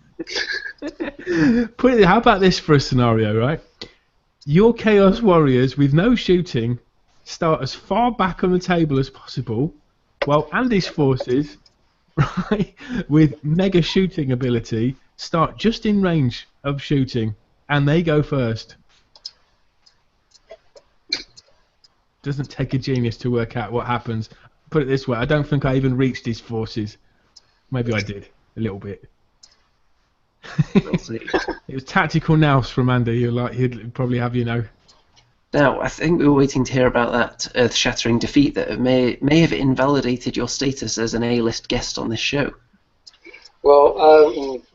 How about this for a scenario, right? Your Chaos Warriors, with no shooting, start as far back on the table as possible, while Andy's forces, right, with mega shooting ability, start just in range of shooting, and they go first. Doesn't take a genius to work out what happens. Put it this way, I don't think I even reached his forces. Maybe I did, a little bit. We'll see. It was tactical nous from Andy. He'd probably have you know. Now, I think we were waiting to hear about that earth-shattering defeat that may have invalidated your status as an A-list guest on this show. Well,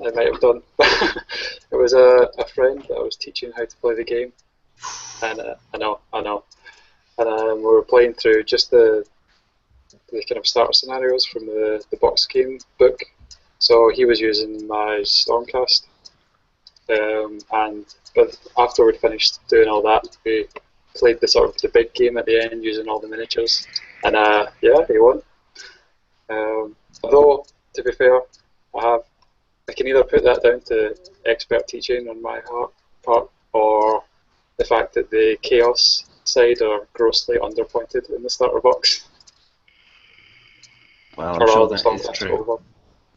I might have done. It was a friend that I was teaching how to play the game, and I know. And we were playing through just the kind of starter scenarios from the box game book. So he was using my Stormcast, but after we'd finished doing all that, we played the big game at the end using all the miniatures, and he won. Although, to be fair, I can either put that down to expert teaching on my part, or fact that the Chaos side are grossly underpointed in the starter box. Well, I'm sure that is true.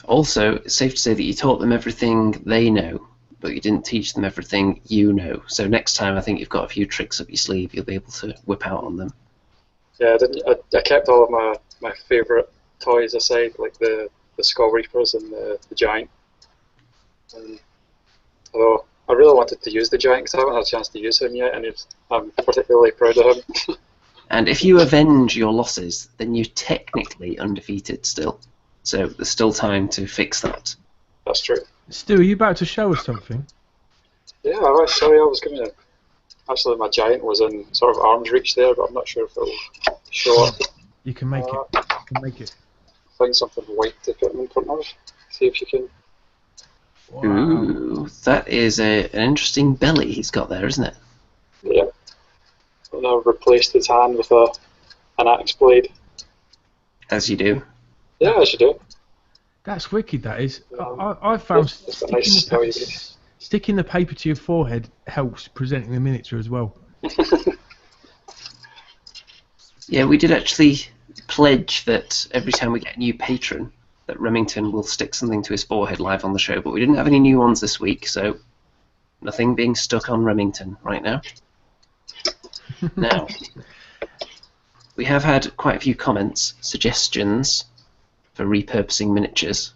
Also, it's safe to say that you taught them everything they know, but you didn't teach them everything you know. So next time, I think you've got a few tricks up your sleeve you'll be able to whip out on them. Yeah, I kept all of my favourite toys aside, like the Skull Reapers and the Giant. And, although I really wanted to use the Giant because I haven't had a chance to use him yet, and I'm particularly proud of him. And if you avenge your losses, then you're technically undefeated still. So there's still time to fix that. That's true. Stu, are you about to show us something? Yeah, alright, sorry, I was going to... Actually, my Giant was in sort of arm's reach there, but I'm not sure if it'll show up. You can make it. You can make it. Find something white to put in front of. See if you can... Wow. Ooh, that is an interesting belly he's got there, isn't it? Yeah. And I've replaced his hand with an axe blade. As you do. Yeah, as you do. That's wicked, that is. I found sticking the paper to your forehead helps presenting the miniature as well. Yeah, we did actually pledge that every time we get a new patron, that Remington will stick something to his forehead live on the show, but we didn't have any new ones this week, so nothing being stuck on Remington right now. Now, we have had quite a few comments, suggestions for repurposing miniatures,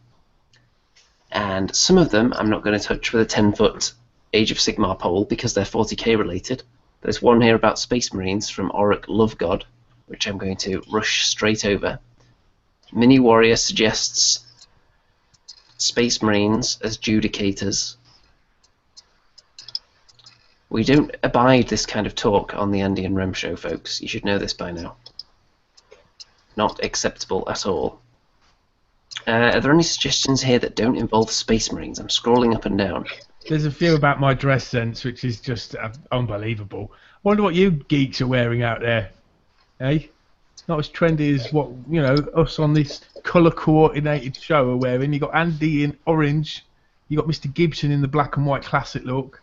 and some of them I'm not going to touch with a 10-foot Age of Sigmar poll because they're 40k related. There's one here about Space Marines from Auric Lovegod, which I'm going to rush straight over. Mini Warrior suggests Space Marines as Judicators. We don't abide this kind of talk on the Andy and Rem show, folks. You should know this by now. Not acceptable at all. Are there any suggestions here that don't involve Space Marines? I'm scrolling up and down. There's a few about my dress sense, which is just unbelievable. I wonder what you geeks are wearing out there, eh? Not as trendy as what us on this colour-coordinated show are wearing. You got Andy in orange, you got Mr. Gibson in the black and white classic look,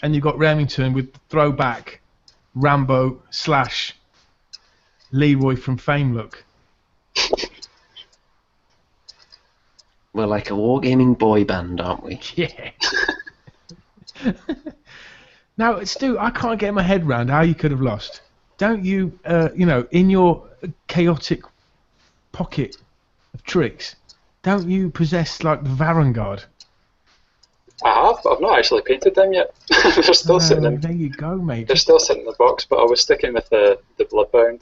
and you got Remington with the throwback Rambo / Leroy from Fame look. We're like a wargaming boy band, aren't we? Yeah. Now, Stu, I can't get my head round how you could have lost. Don't you, in your chaotic pocket of tricks, don't you possess, like, the Varangard? I have, but I've not actually painted them yet. They're still sitting in... There you go, mate. They're still sitting in the box, but I was sticking with the Bloodbound.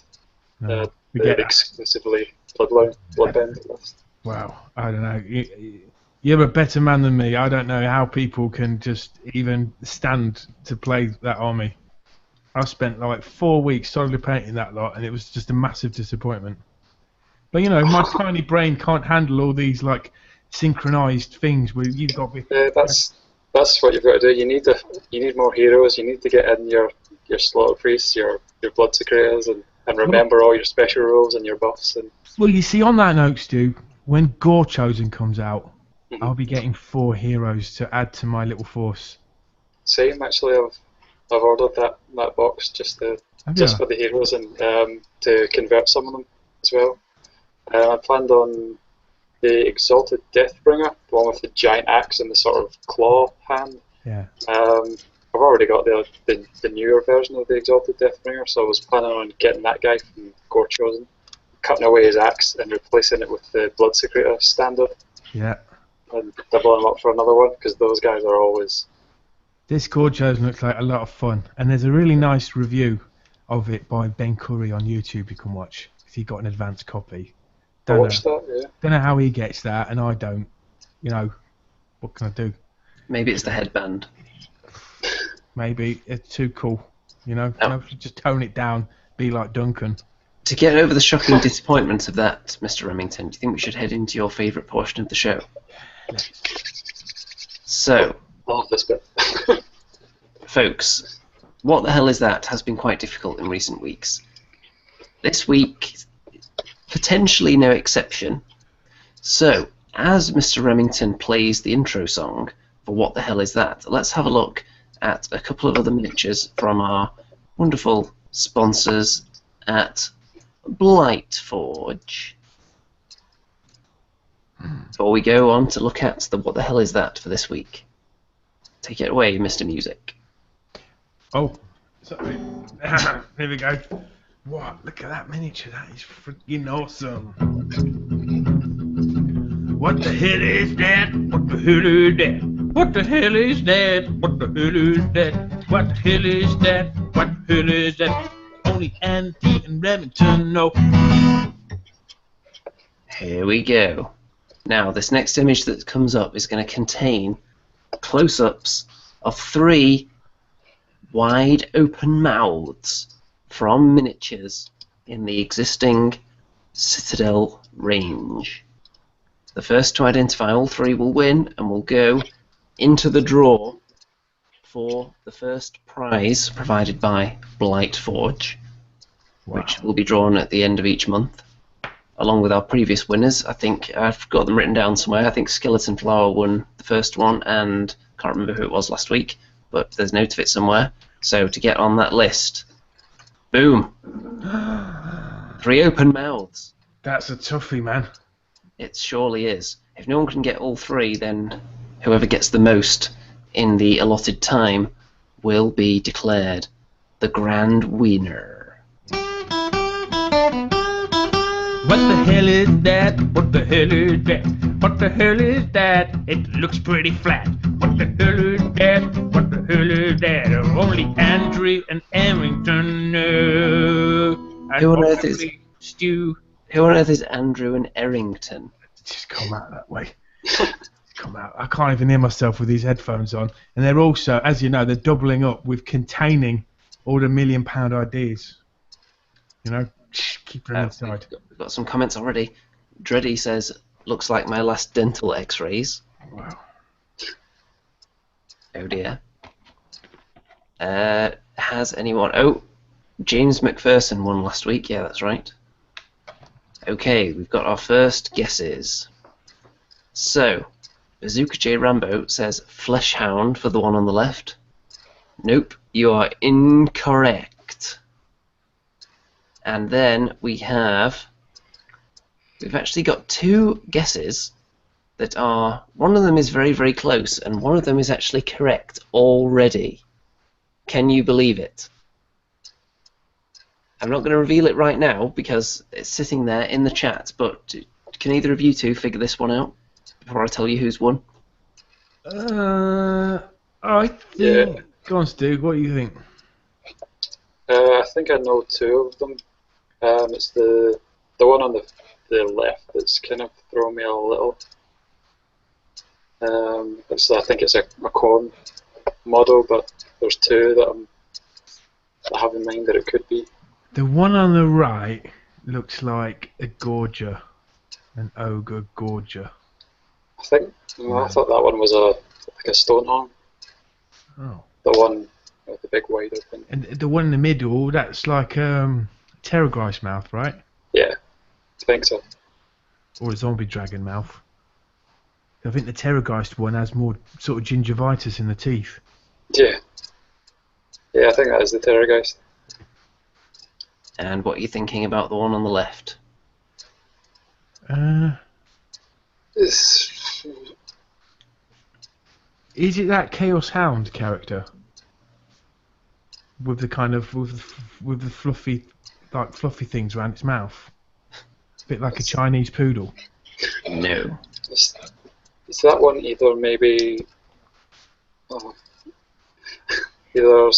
The exclusively Bloodbound list. Wow, I don't know. You're a better man than me. I don't know how people can just even stand to play that army. I spent like 4 weeks solidly painting that lot, and it was just a massive disappointment. But my tiny brain can't handle all these like synchronized things where you've got. That's what you've got to do. You need more heroes. You need to get in your slaughter priests, your blood secretors, and remember all your special rules and your buffs. And well, you see, on that note, Stu, when Gore Chosen comes out, I'll be getting 4 heroes to add to my little force. Same, actually. I've ordered that box just for the heroes and to convert some of them as well. I planned on the Exalted Deathbringer, the one with the giant axe and the sort of claw hand. Yeah. I've already got the newer version of the Exalted Deathbringer, so I was planning on getting that guy from Gore Chosen, cutting away his axe and replacing it with the Blood Secretor standard. Yeah. And doubling them up for another one, because those guys are always... This Gore Chosen looks like a lot of fun, and there's a really nice review of it by Ben Curry on YouTube you can watch, because he got an advanced copy. Don't know how he gets that, and I don't. What can I do? Maybe it's the headband. Maybe it's too cool. Just tone it down, be like Duncan. To get over the shocking disappointment of that, Mr. Remington, do you think we should head into your favourite portion of the show? So, love this bit. folks, what the hell is that has been quite difficult in recent weeks. This week, potentially no exception. So, as Mr. Remington plays the intro song for What the Hell Is That, let's have a look at a couple of other miniatures from our wonderful sponsors at Blight Forge. Before we go on to look at what the hell is that for this week. Take it away, Mr. Music. Oh, sorry. Here we go. What? Look at that miniature. That is freaking awesome. What the hell is that? What the hell is that? What the hell is that? What the hell is that? What the hell is that? What the hell is that? Only Andy and Remington know. Here we go. Now, this next image that comes up is going to contain close-ups of 3 wide open mouths from miniatures in the existing Citadel range. The first to identify all 3 will win and will go into the draw for the first prize provided by Blight Forge, which will be drawn at the end of each month, along with our previous winners. I think I've got them written down somewhere. I think Skeleton Flower won the first one, and can't remember who it was last week, but there's a note of it somewhere. So to get on that list, boom, 3 open mouths. That's a toughie, man. It surely is. If no one can get all 3, then whoever gets the most in the allotted time will be declared the grand winner. What the hell is that? What the hell is that? What the hell is that? It looks pretty flat. What the hell is that? What the hell is that? Only Andrew and Errington know. And Who on earth is possibly Stu. Who on earth is Andrew and Errington? Just come out that way. Come out. I can't even hear myself with these headphones on. And they're also, as you know, they're doubling up with containing all the £1 million ideas. You know, keep them inside. We've got some comments already. Dreddy says, looks like my last dental x-rays. Wow. Oh dear. Has anyone... Oh, James McPherson won last week. Yeah, that's right. Okay, we've got our first guesses. So, Bazooka J Rambo says Fleshhound for the one on the left. Nope, you are incorrect. And then we've actually got 2 guesses that are, one of them is very, very close, and one of them is actually correct already. Can you believe it? I'm not going to reveal it right now because it's sitting there in the chat, but can either of you 2 figure this one out before I tell you who's won? I think... Yeah. Go on, Stu, what do you think? I think I know 2 of them. It's the one on the left that's kind of thrown me a little. I think it's a corn model, but there's 2 that I have in mind that it could be. The one on the right looks like a gorger, an ogre gorger. I think. I thought that one was like a Stonehorn. Oh. The one with the big wide open. And the one in the middle, that's like Terrorgeist mouth, right? Yeah, I think so. Or a zombie dragon mouth. I think the Terrorgeist one has more sort of gingivitis in the teeth. Yeah. Yeah, I think that is the Terrorgeist. And what are you thinking about the one on the left? Is it that Chaos Hound character? With the kind of with the fluffy things around its mouth? A bit like a Chinese poodle. No. Is that one either maybe either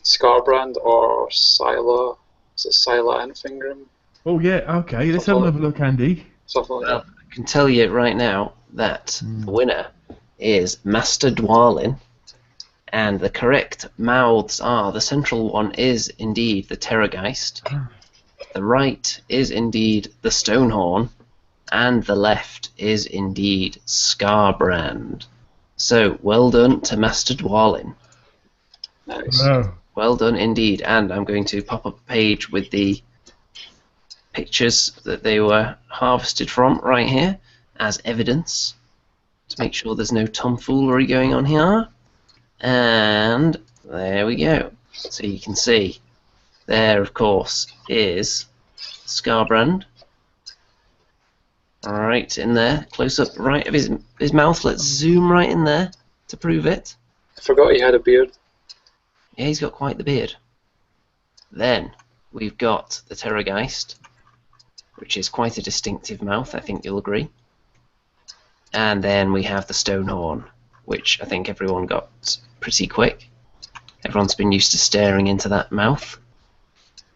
Scarbrand or Scylla? Is it Scylla and Fingrim? Oh yeah, okay. Let's have another look, Andy. Something like that. I can tell you right now that the winner is Master Dwarlin, and the correct mouths are: the central one is indeed the Terrorgeist, the right is indeed the Stonehorn, and the left is indeed Scarbrand. So, well done to Master Dwarlin. Nice. Wow. Well done indeed, and I'm going to pop up a page with the pictures that they were harvested from right here as evidence to make sure there's no tomfoolery going on here. And there we go. So you can see there, of course, is Scarbrand. Right in there, close up right of his mouth. Let's zoom right in there to prove it. I forgot he had a beard. Yeah, he's got quite the beard. Then we've got the Terrorgeist, which is quite a distinctive mouth, I think you'll agree. And then we have the Stonehorn, which I think everyone got pretty quick. Everyone's been used to staring into that mouth.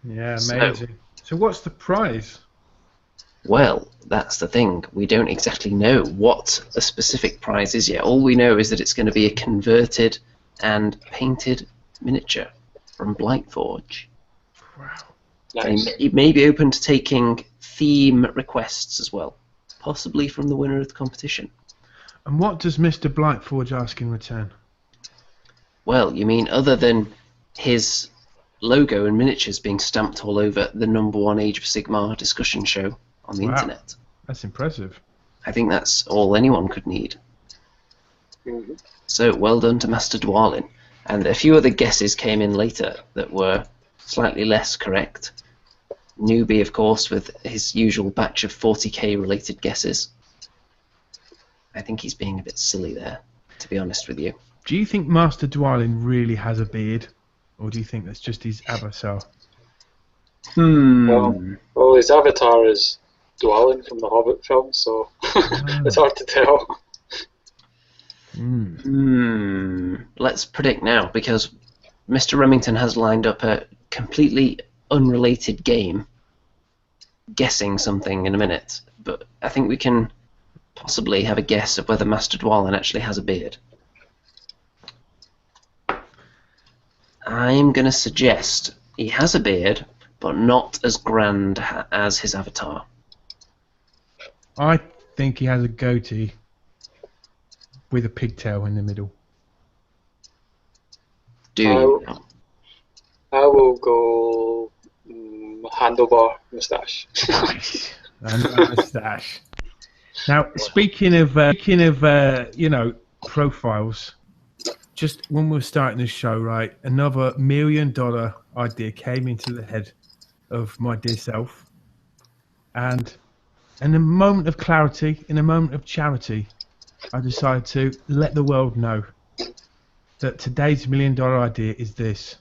Yeah, amazing. So what's the prize? Well, that's the thing. We don't exactly know what the specific prize is yet. All we know is that it's going to be a converted and painted miniature from Blightforge. Wow. Nice. It may be open to taking theme requests as well, possibly from the winner of the competition. And what does Mr. Blightforge ask in return? Well, you mean other than his logo and miniatures being stamped all over the #1 Age of Sigmar discussion show on the internet? That's impressive. I think that's all anyone could need. Mhm. So, well done to Master Dwalin. And a few other guesses came in later that were slightly less correct. Newbie, of course, with his usual batch of 40k related guesses. I think he's being a bit silly there, to be honest with you. Do you think Master Dwalin really has a beard? Or do you think that's just his avatar? Well, his avatar is Dwalin from the Hobbit film, so it's hard to tell. Let's predict now, because Mr. Remington has lined up a completely unrelated game, guessing something in a minute, but I think we can possibly have a guess of whether Master Dwalin actually has a beard. I'm going to suggest he has a beard, but not as grand as his avatar. I think he has a goatee with a pigtail in the middle. Do you? I will go handlebar moustache. And a moustache. Now, speaking of you know, profiles, just when we were starting this show, right, another $1 million idea came into the head of my dear self, and in a moment of clarity, in a moment of charity, I decided to let the world know that today's $1 million idea is this: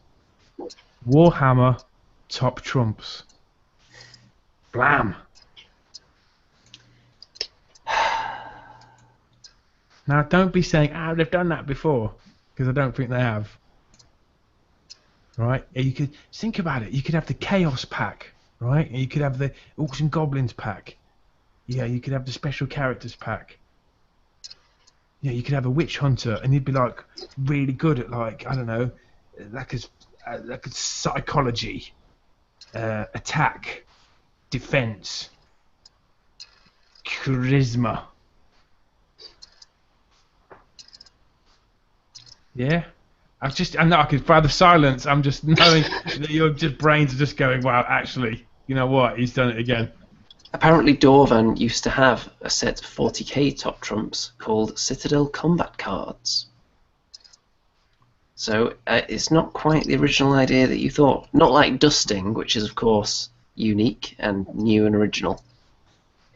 Warhammer top trumps. Blam. Now, don't be saying, they've done that before, because I don't think they have. Right? You could think about it. You could have the Chaos pack, right? You could have the Orcs and Goblins pack. Yeah, you could have the Special Characters pack. Yeah, you could have a Witch Hunter, and he'd be like really good at, like, I don't know, like a psychology, attack, defense, charisma. Yeah, I know I could, by the silence, I'm just knowing that your just brains are just going, wow, actually, you know what, he's done it again. Apparently Dorvan used to have a set of 40k top trumps called Citadel Combat Cards. So it's not quite the original idea that you thought. Not like dusting, which is of course unique and new and original.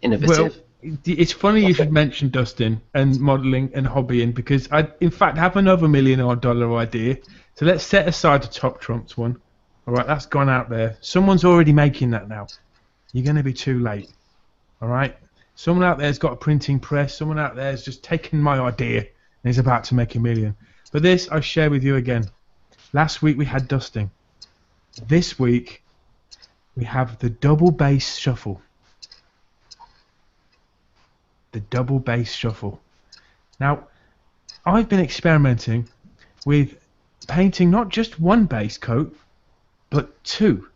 Innovative. Well, it's funny you should mention dusting and modelling and hobbying, because I, in fact, have another $1 million idea. So let's set aside the top trumps one. All right, that's gone out there. Someone's already making that now. You're going to be too late. All right? Someone out there's got a printing press. Someone out there's just taken my idea and is about to make $1 million. But this I share with you again. Last week we had dusting. This week we have the double bass shuffle. The double bass shuffle. Now, I've been experimenting with painting not just one base coat, but two.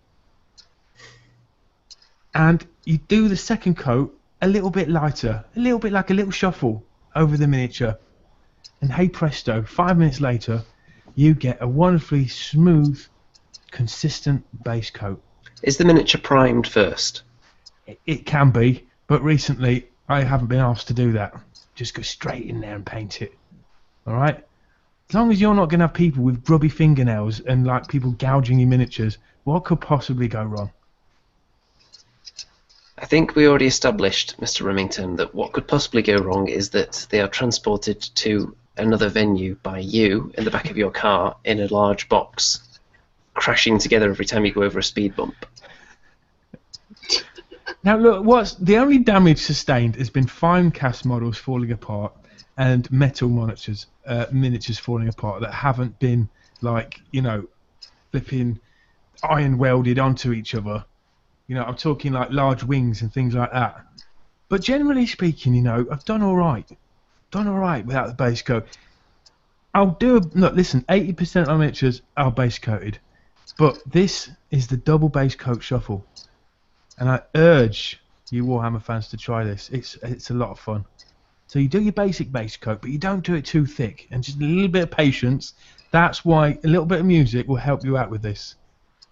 And you do the second coat a little bit lighter, a little bit like a little shuffle over the miniature. And hey presto, 5 minutes later, you get a wonderfully smooth, consistent base coat. Is the miniature primed first? It can be, but recently I haven't been asked to do that. Just go straight in there and paint it. Alright? As long as you're not going to have people with grubby fingernails and like people gouging your miniatures, what could possibly go wrong? I think we already established, Mr. Remington, that what could possibly go wrong is that they are transported to another venue by you in the back of your car in a large box, crashing together every time you go over a speed bump. Now look, what's the only damage sustained has been fine cast models falling apart and metal miniatures falling apart that haven't been like, you know, flipping iron welded onto each other. You know, I'm talking like large wings and things like that. But generally speaking, you know, I've done all right. Done all right without the base coat. Look, listen, 80% of my miniatures are base coated, but this is the double base coat shuffle, and I urge you Warhammer fans to try this. It's a lot of fun. So you do your basic base coat, but you don't do it too thick, and just a little bit of patience. That's why a little bit of music will help you out with this.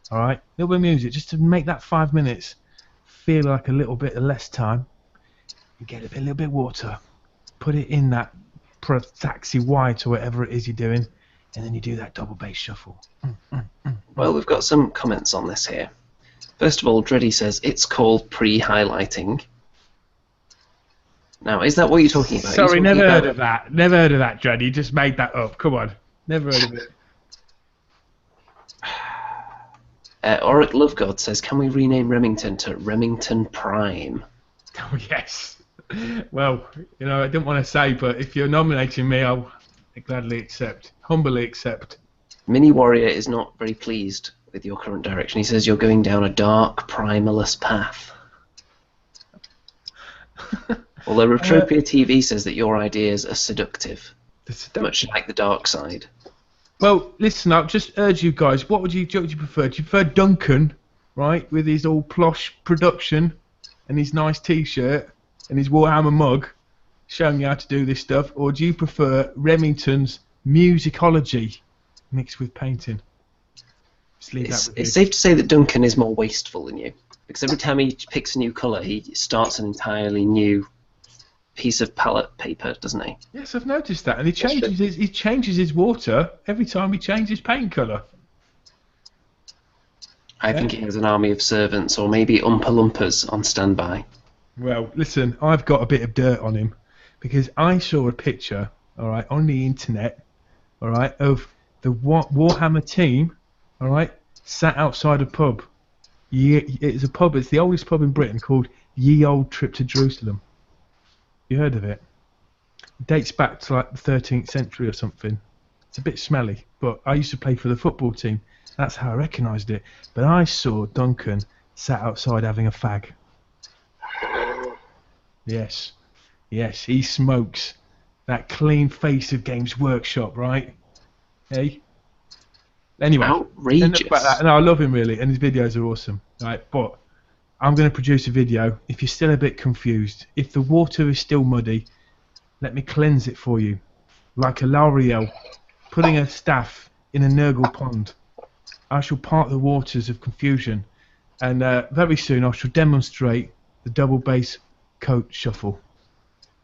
All right, a little bit of music just to make that 5 minutes feel like a little bit of less time. You get a little bit of water. Put it in that taxi white or whatever it is you're doing, and then you do that double bass shuffle. Well, we've got some comments on this here. First of all, Dreddy says it's called pre-highlighting. Now, is that what you're talking about? Sorry, never heard of that. Never heard of that, Dreddy. You just made that up. Come on. Never heard of it. Auric Lovegod says, can we rename Remington to Remington Prime? Oh, yes. Well, you know, I didn't want to say, but if you're nominating me, I'll gladly accept. Humbly accept. Mini Warrior is not very pleased with your current direction. He says you're going down a dark, primalist path. Although Retropia TV says that your ideas are seductive, much like the dark side. Well, listen, I'll just urge you guys, what would you prefer? Do you prefer Duncan, right, with his all plush production and his nice t-shirt and his Warhammer mug showing you how to do this stuff, or do you prefer Remington's musicology mixed with painting? Just leave that with you. It's safe to say that Duncan is more wasteful than you, because every time he picks a new colour, he starts an entirely new piece of palette paper, doesn't he? Yes, I've noticed that, and he changes his water every time he changes paint colour. I think he has an army of servants, or maybe Oompa Loompas on standby. Well, listen, I've got a bit of dirt on him, because I saw a picture, all right, on the internet, all right, of the Warhammer team, all right, sat outside a pub. It's a pub. It's the oldest pub in Britain, called Ye Old Trip to Jerusalem. You heard of it? It dates back to like the 13th century or something. It's a bit smelly, but I used to play for the football team. That's how I recognised it. But I saw Duncan sat outside having a fag. Yes, he smokes. That clean face of Games Workshop, right? Hey. Anyway, outrageous. About that. No, I love him really, and his videos are awesome. Right, but I'm going to produce a video. If you're still a bit confused, if the water is still muddy, let me cleanse it for you, like a L'Oreal putting a staff in a Nurgle pond. I shall part the waters of confusion, and very soon I shall demonstrate the double base coat shuffle.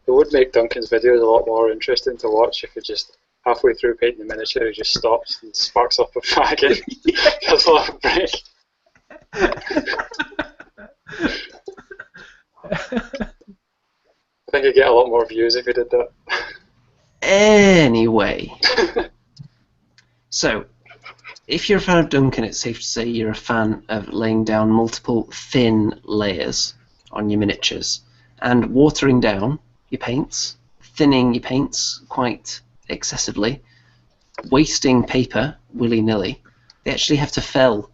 It would make Duncan's videos a lot more interesting to watch if he just halfway through painting the miniature he just stops and sparks up a fag and has a lot of break. I think you'd get a lot more views if you did that. Anyway, so if you're a fan of Duncan, it's safe to say you're a fan of laying down multiple thin layers on your miniatures and watering down your paints, thinning your paints quite excessively, wasting paper willy-nilly. They actually have to fell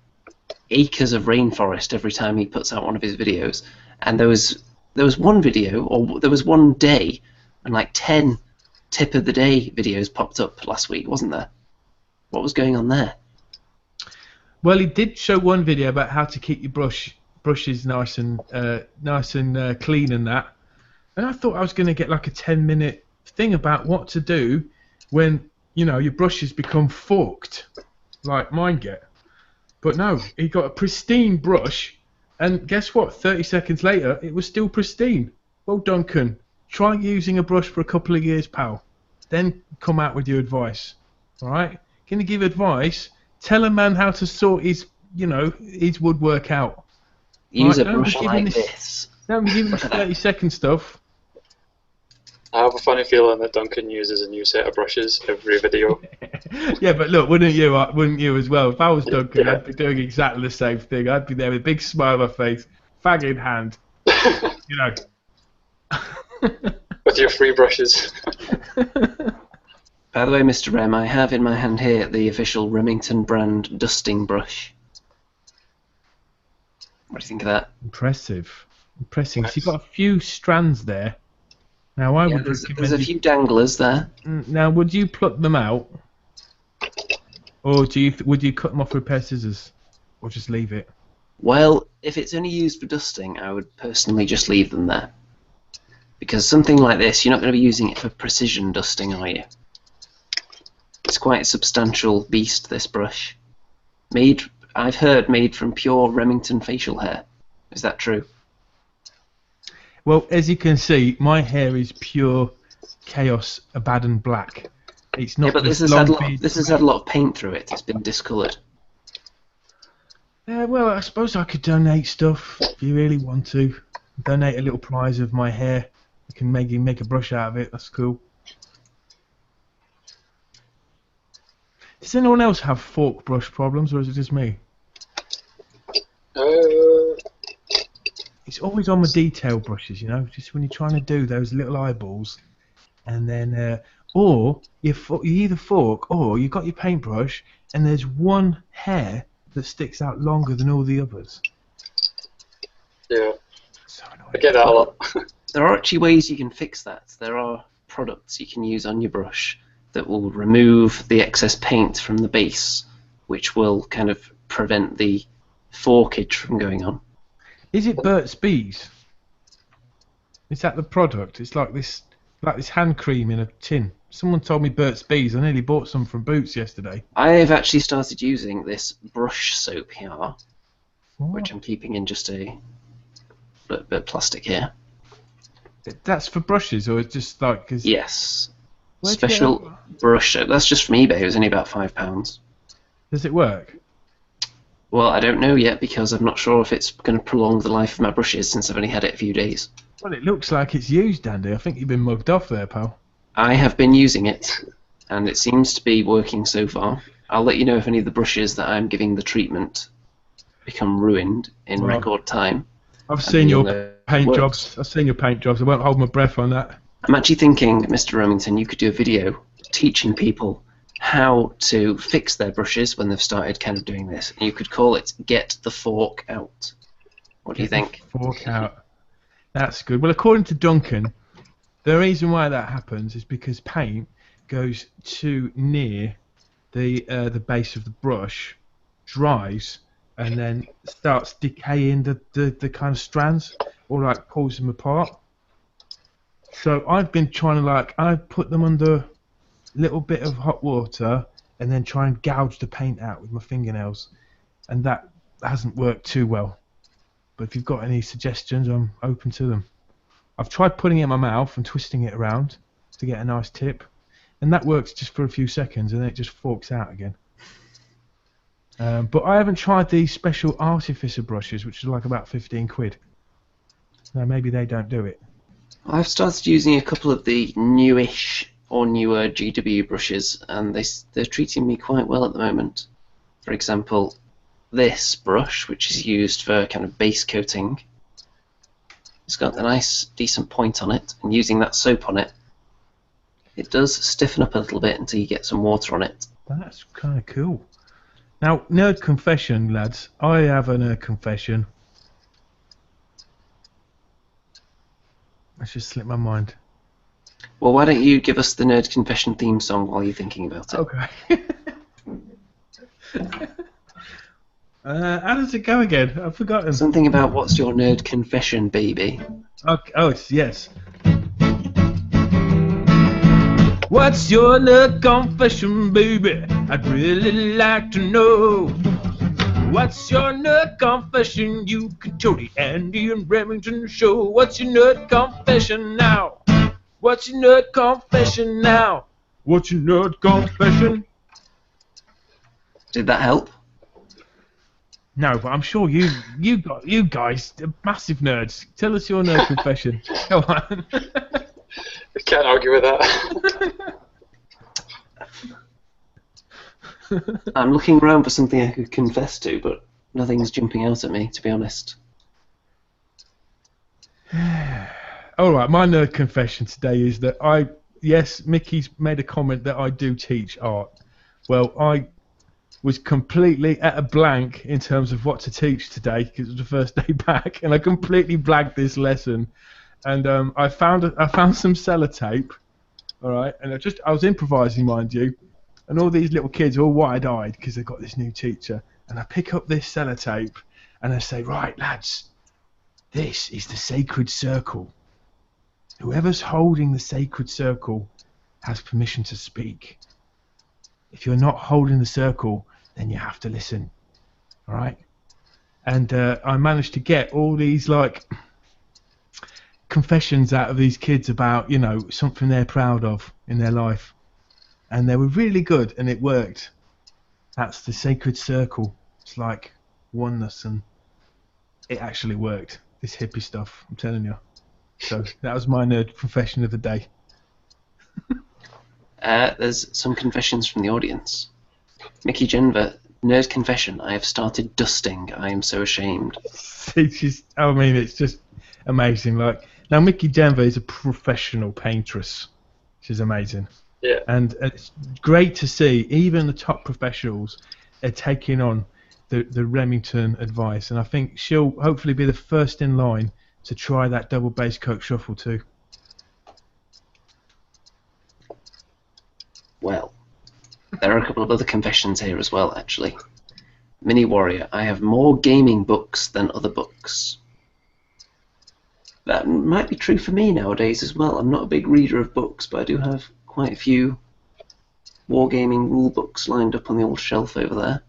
acres of rainforest every time he puts out one of his videos. And there was one video, or there was one day, and like 10 tip of the day videos popped up last week, wasn't there? What was going on there? Well, he did show one video about how to keep your brushes nice and clean and that. And I thought I was going to get like a 10-minute thing about what to do when, you know, your brushes become forked, like mine get. But no, he got a pristine brush, and guess what? 30 seconds later, it was still pristine. Well, Duncan, try using a brush for a couple of years, pal. Then come out with your advice. right? Can you give advice? Tell a man how to sort his, his woodwork out. Use Right, a brush like this. Don't be giving Look this at that. 30-second stuff. I have a funny feeling that Duncan uses a new set of brushes every video. Yeah, but look, wouldn't you as well? If I was Duncan, Yeah. I'd be doing exactly the same thing. I'd be there with a big smile on my face, fag in hand, you know. With your free brushes. By the way, Mr. Rem, I have in my hand here the official Remington brand dusting brush. What do you think of that? Impressive. So Nice. you've got a few strands there. Now, I would There's recommend a few danglers there. Now, would you pluck them out? Or would you cut them off with a pair of scissors? Or just leave it? Well, if it's only used for dusting, I would personally just leave them there. Because something like this, you're not going to be using it for precision dusting, are you? It's quite a substantial beast, this brush. I've heard, made from pure Remington facial hair. Is that true? Well, as you can see, my hair is pure chaos, Abaddon black. It's not. Yeah, but this has had a lot of paint through it. It's been discoloured. Well, I suppose I could donate stuff if you really want to. Donate a little prize of my hair. I can maybe make a brush out of it. That's cool. Does anyone else have fork brush problems, or is it just me? It's always on the detail brushes, just when you're trying to do those little eyeballs, and then, or you either fork or you got your paintbrush, and there's one hair that sticks out longer than all the others. Yeah. So annoying. I get that a lot. There are actually ways you can fix that. There are products you can use on your brush that will remove the excess paint from the base, which will kind of prevent the forkage from going on. Is it Burt's Bees? Is that the product? It's like this hand cream in a tin. Someone told me Burt's Bees. I nearly bought some from Boots yesterday. I have actually started using this brush soap here, What? which I'm keeping in just a little bit of plastic here. That's for brushes, or it's just like? Yes. Where'd you get Special that? brush soap. That's just from eBay. It was only about £5. Does it work? Well, I don't know yet because I'm not sure if it's going to prolong the life of my brushes since I've only had it a few days. Well, it looks like it's used, Andy. I think you've been mugged off there, pal. I have been using it, and it seems to be working so far. I'll let you know if any of the brushes that I'm giving the treatment become ruined in Right. record time. I've seen you'll your know it paint works. jobs. I've seen your paint jobs. I won't hold my breath on that. I'm actually thinking, Mr. Remington, you could do a video teaching people how to fix their brushes when they've started kind of doing this. And you could call it Get the Fork Out. What do you think? Fork out. That's good. Well, according to Duncan, the reason why that happens is because paint goes too near the base of the brush, dries, and then starts decaying the kind of strands, or like pulls them apart. So I've been trying to I put them under a little bit of hot water and then try and gouge the paint out with my fingernails, and that hasn't worked too well. But if you've got any suggestions, I'm open to them. I've tried putting it in my mouth and twisting it around to get a nice tip, and that works just for a few seconds, and then it just forks out again. But I haven't tried these special artificer brushes, which is like about 15 quid. Now maybe they don't do it. I've started using a couple of the newish or newer GW brushes, and they're treating me quite well at the moment. For example, this brush, which is used for kind of base coating, it's got a nice, decent point on it, and using that soap on it, it does stiffen up a little bit until you get some water on it. That's kind of cool. Now, nerd confession, lads. I have a nerd confession. That's just slipped my mind. Well, why don't you give us the Nerd Confession theme song while you're thinking about it? Okay. How does it go again? I've forgotten. Something about what's your nerd confession, baby? Okay. Oh, it's yes. What's your nerd confession, baby? I'd really like to know. What's your nerd confession? You can tell the Andy and Remington show. What's your nerd confession now? What's your nerd confession now? What's your nerd confession? Did that help? No, but I'm sure you guys are massive nerds. Tell us your nerd confession. Go on. We can't argue with that. I'm looking around for something I could confess to, but nothing's jumping out at me, to be honest. Alright, my nerd confession today is that yes, Mickey's made a comment that I do teach art. Well, I was completely at a blank in terms of what to teach today because it was the first day back, and I completely blanked this lesson. And I found some sellotape, alright, and I was improvising, mind you, and all these little kids are all wide-eyed because they've got this new teacher, and I pick up this sellotape and I say, right, lads, this is the sacred circle. Whoever's holding the sacred circle has permission to speak. If you're not holding the circle, then you have to listen. Alright? And I managed to get all these like confessions out of these kids about, you know, something they're proud of in their life. And they were really good and it worked. That's the sacred circle. It's like oneness, and it actually worked. This hippie stuff, I'm telling you. So that was my nerd confession of the day. There's some confessions from the audience. Mickey Jenver, nerd confession. I have started dusting. I am so ashamed. It's just, I mean, it's just amazing. Like, now Mickey Jenver is a professional paintress. She's amazing. Yeah. And it's great to see even the top professionals are taking on the Remington advice, and I think she'll hopefully be the first in line to try that double bass coat shuffle too. Well, there are a couple of other confessions here as well, actually. Mini Warrior, I have more gaming books than other books. That might be true for me nowadays as well. I'm not a big reader of books, but I do have quite a few wargaming rule books lined up on the old shelf over there.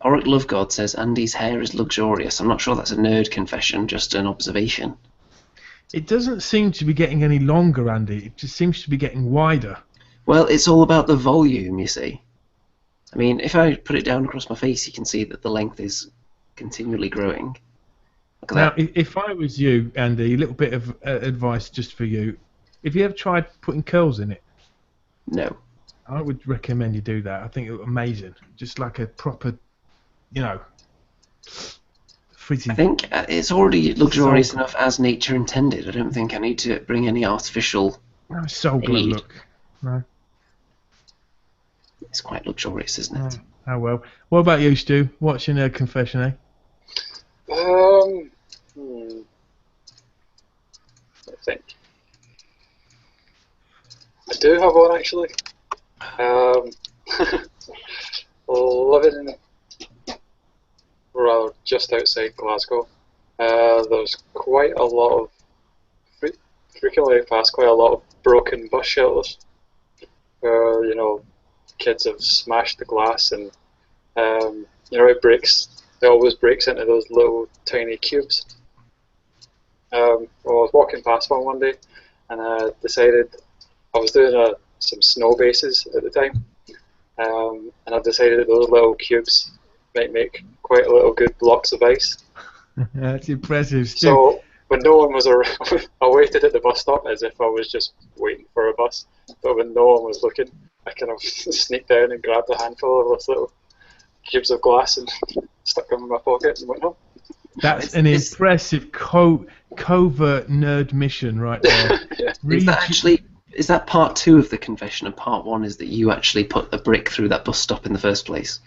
Auric Lovegod says Andy's hair is luxurious. I'm not sure that's a nerd confession, just an observation. It doesn't seem to be getting any longer, Andy. It just seems to be getting wider. Well, it's all about the volume, you see. I mean, if I put it down across my face, you can see that the length is continually growing. Look at Now, that. if I was you, Andy, a little bit of advice just for you. Have you ever tried putting curls in it? No. I would recommend you do that. I think it would be amazing. Just like a proper, you know, frizzy. I think it's already luxurious enough as nature intended. I don't think I need to bring any artificial soul glow aid. look. No. It's quite luxurious, isn't it? Oh well. What about you, Stu? What's your nerd confession, eh? I think I do have one actually. Living rather just outside Glasgow, there's quite a lot of frequently past quite a lot of broken bus shelters where, you know, kids have smashed the glass and you know, it always breaks into those little tiny cubes. Well, I was walking past one day and I decided I was doing some snow bases at the time, and I decided that those little cubes might make quite a little good blocks of ice. That's impressive, Stu. So when no one was around, I waited at the bus stop as if I was just waiting for a bus. But when no one was looking, I kind of sneaked down and grabbed a handful of those little cubes of glass and stuck them in my pocket and went home. That's an impressive covert nerd mission right there. Yeah. Is that part 2 of the confession, and part 1 is that you actually put a brick through that bus stop in the first place?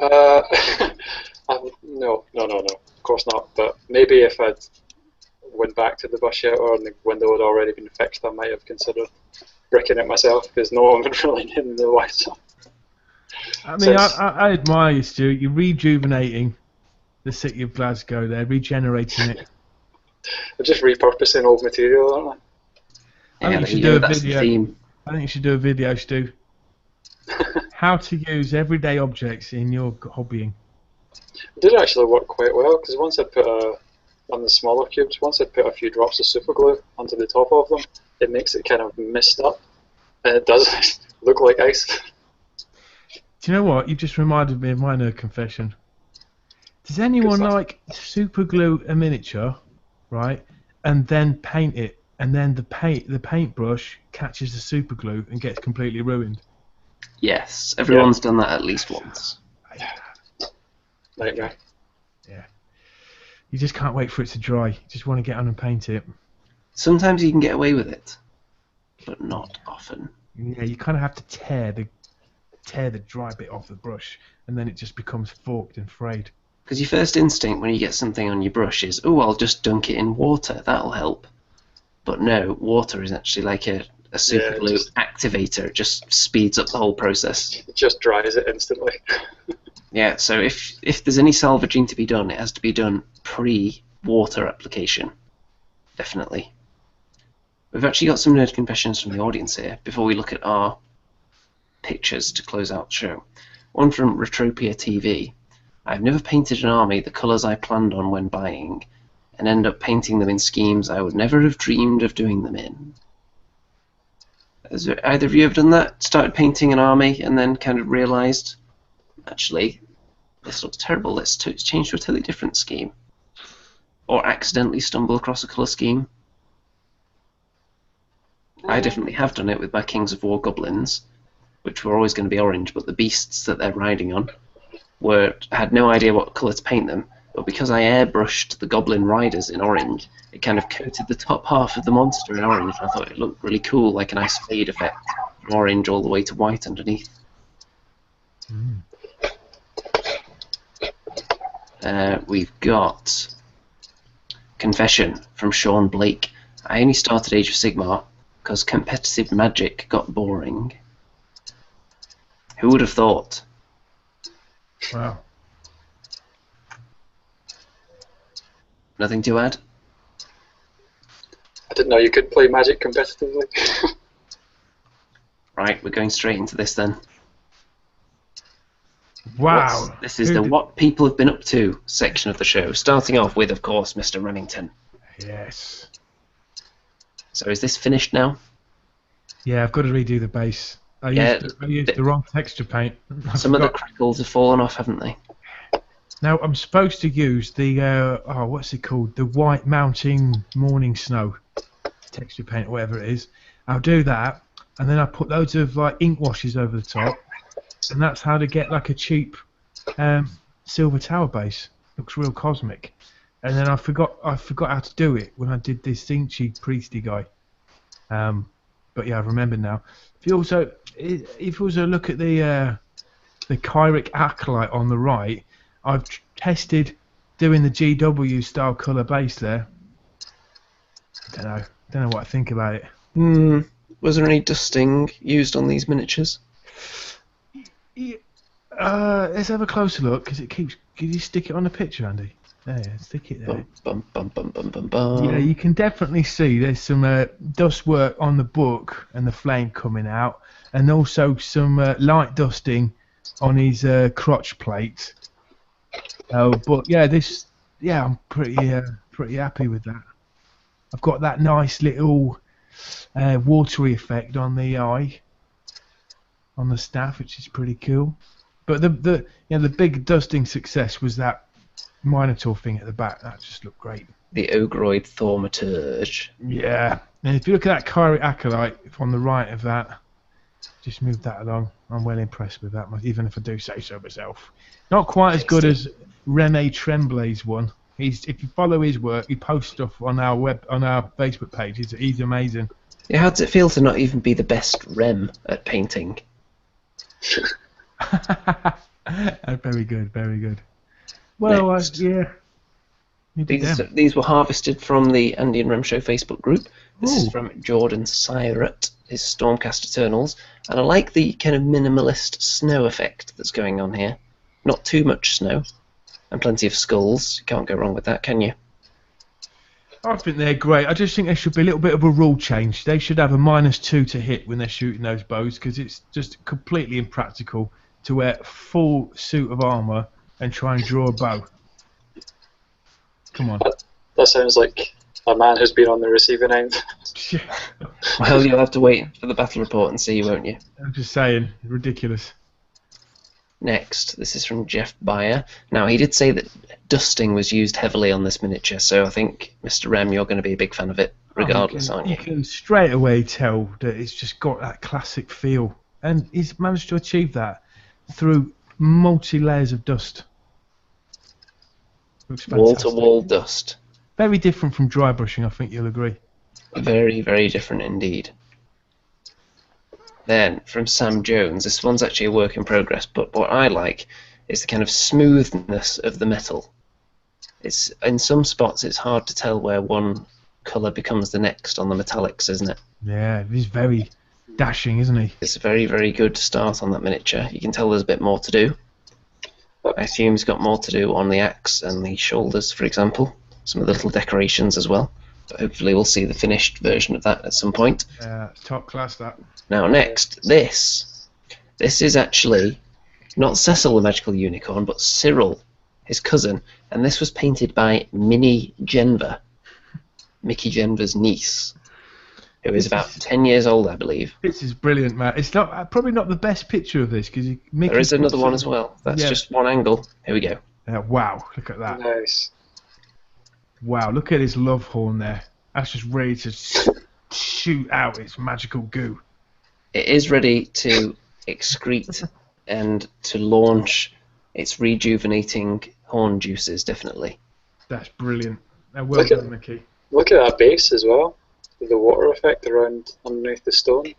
No, of course not. But maybe if I'd went back to the bus shelter and the window had already been fixed, I might have considered bricking it myself because no one would really know why. So. I mean, I admire you, Stu. You're rejuvenating the city of Glasgow there, regenerating it. I'm just repurposing old material, aren't I? I think you should do a video. I think you should do a video, Stu. How to use everyday objects in your hobbying. It did actually work quite well because once I put on the smaller cubes, once I put a few drops of super glue onto the top of them, it makes it kind of mist up, and it does look like ice. Do you know what? You just reminded me of my nerd confession. Does anyone like super glue a miniature, right, and then paint it, and then the paintbrush catches the super glue and gets completely ruined? Yes, everyone's done that at least once. Nightmare. Yeah. You just can't wait for it to dry. You just want to get on and paint it. Sometimes you can get away with it, but not often. Yeah, you kind of have to tear the dry bit off the brush, and then it just becomes forked and frayed. Because your first instinct when you get something on your brush is, oh, I'll just dunk it in water, that'll help. But no, water is actually like a super glue activator. It just speeds up the whole process. It just dries it instantly. Yeah, so if there's any salvaging to be done, it has to be done pre-water application. Definitely. We've actually got some nerd confessions from the audience here before we look at our pictures to close out the show. One from Retropia TV. I've never painted an army the colours I planned on when buying, and end up painting them in schemes I would never have dreamed of doing them in. Has either of you ever done that? Started painting an army and then kind of realised, actually, this looks terrible, let's change to a totally different scheme. Or accidentally stumble across a colour scheme. I definitely have done it with my Kings of War goblins, which were always going to be orange, but the beasts that they're riding on had no idea what colour to paint them, but because I airbrushed the goblin riders in orange, it kind of coated the top half of the monster in orange. I thought it looked really cool, like a nice fade effect, from orange all the way to white underneath. We've got confession from Sean Blake. I only started Age of Sigmar because competitive magic got boring. Who would have thought? Wow. Nothing to add? I didn't know you could play Magic competitively. Right, we're going straight into this then. Wow. This is the What People Have Been Up To section of the show, starting off with, of course, Mr. Remington. Yes. So is this finished now? Yeah, I've got to redo the base. I used the wrong texture paint. Some of the crackles have fallen off, haven't they? Now, I'm supposed to use the, what's it called? The White Mountain Morning Snow texture paint, or whatever it is. I'll do that, and then I put loads of like ink washes over the top, and that's how to get like a cheap silver tower base. Looks real cosmic. And then I forgot how to do it when I did this Zinchi Priesty guy. But yeah, I remember now. If you also look at the Kyric Acolyte on the right, I've tested doing the GW style colour base there. Don't know what I think about it. Was there any dusting used on these miniatures? Yeah, let's have a closer look, because it keeps. Can you stick it on the picture, Andy? There, stick it there. Bum, bum, bum, bum, bum, bum. Yeah, you can definitely see there's some dust work on the book and the flame coming out, and also some light dusting on his crotch plate. But yeah, I'm pretty happy with that. I've got that nice little watery effect on the eye, on the staff, which is pretty cool. But the big dusting success was that Minotaur thing at the back. That just looked great. The Ogroid Thaumaturge. Yeah, and if you look at that Kyric Acolyte on the right of that, just move that along. I'm well impressed with that, even if I do say so myself. Not quite as good as Rene Tremblay's one. If you follow his work, he posts stuff on our Facebook page. He's amazing. Yeah, how does it feel to not even be the best Rem at painting? Very good, very good. Well, yeah. These were harvested from the Andy and Rem Show Facebook group. This is from Jordan Syrat, his Stormcast Eternals, and I like the kind of minimalist snow effect that's going on here. Not too much snow, and plenty of skulls. You can't go wrong with that, can you? I think they're great. I just think there should be a little bit of a rule change. They should have a -2 to hit when they're shooting those bows, because it's just completely impractical to wear a full suit of armour and try and draw a bow. Come on. That sounds like a man who's been on the receiving end. Well, you'll have to wait for the battle report and see, won't you? I'm just saying, ridiculous. Next, this is from Jeff Bayer. Now, he did say that dusting was used heavily on this miniature, so I think, Mr. Rem, you're going to be a big fan of it, regardless, aren't you? You can straight away tell that it's just got that classic feel. And he's managed to achieve that through multi-layers of dust. Looks fantastic. Wall-to-wall dust. Very different from dry brushing, I think you'll agree. Very, very different indeed. Then, from Sam Jones, this one's actually a work in progress, but what I like is the kind of smoothness of the metal. It's in some spots it's hard to tell where one colour becomes the next on the metallics, isn't it? Yeah, he's very dashing, isn't he? It's a very, very good start on that miniature. You can tell there's a bit more to do. I assume he's got more to do on the axe and the shoulders, for example. Some of the little decorations as well. But hopefully we'll see the finished version of that at some point. Yeah, it's top class, that. Now next, this is actually not Cecil the Magical Unicorn, but Cyril, his cousin, and this was painted by Minnie Genver, Mickey Genver's niece, who is about 10 years old, I believe. This is brilliant, Matt. It's not probably not the best picture of this because there is another one as well. That's just one angle. Here we go. Wow, look at that. Nice. Wow, look at his love horn there. That's just ready to shoot out its magical goo. It is ready to excrete and to launch its rejuvenating horn juices, definitely. That's brilliant. Well done, Mickey. Look at that base as well. The water effect around underneath the stone.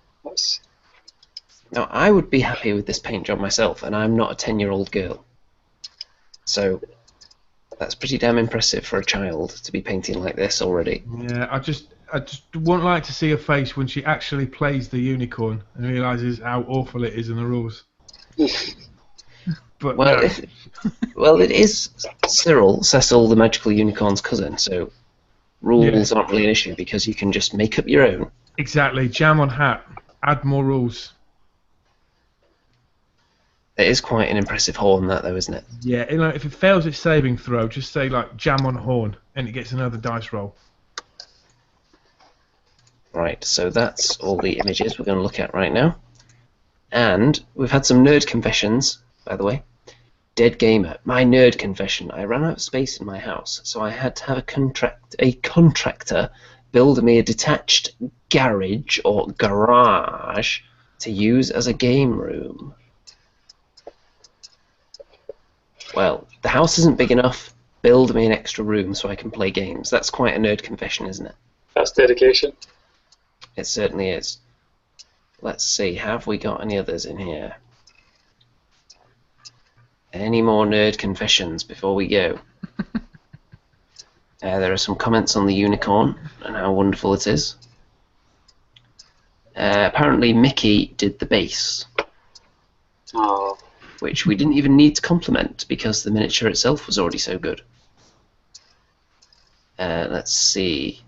Now, I would be happy with this paint job myself, and I'm not a 10-year-old girl. So that's pretty damn impressive for a child to be painting like this already. Yeah, I just wouldn't like to see her face when she actually plays the unicorn and realises how awful it is in the rules. But well, no. It is Cecil the Magical Unicorn's cousin, so rules aren't really an issue because you can just make up your own. Exactly, jam on hat, add more rules. It is quite an impressive horn, that though, isn't it? Yeah, if it fails its saving throw, just say like jam on horn, and it gets another dice roll. Right, so that's all the images we're going to look at right now. And we've had some nerd confessions, by the way. Dead Gamer, my nerd confession. I ran out of space in my house, so I had to have a contractor build me a detached garage or garage to use as a game room. Well, the house isn't big enough. Build me an extra room so I can play games. That's quite a nerd confession, isn't it? That's dedication. It certainly is. Let's see, have we got any others in here? Any more nerd confessions before we go? There are some comments on the unicorn and how wonderful it is. Apparently Mickey did the base. Oh. Which we didn't even need to compliment because the miniature itself was already so good. Let's see.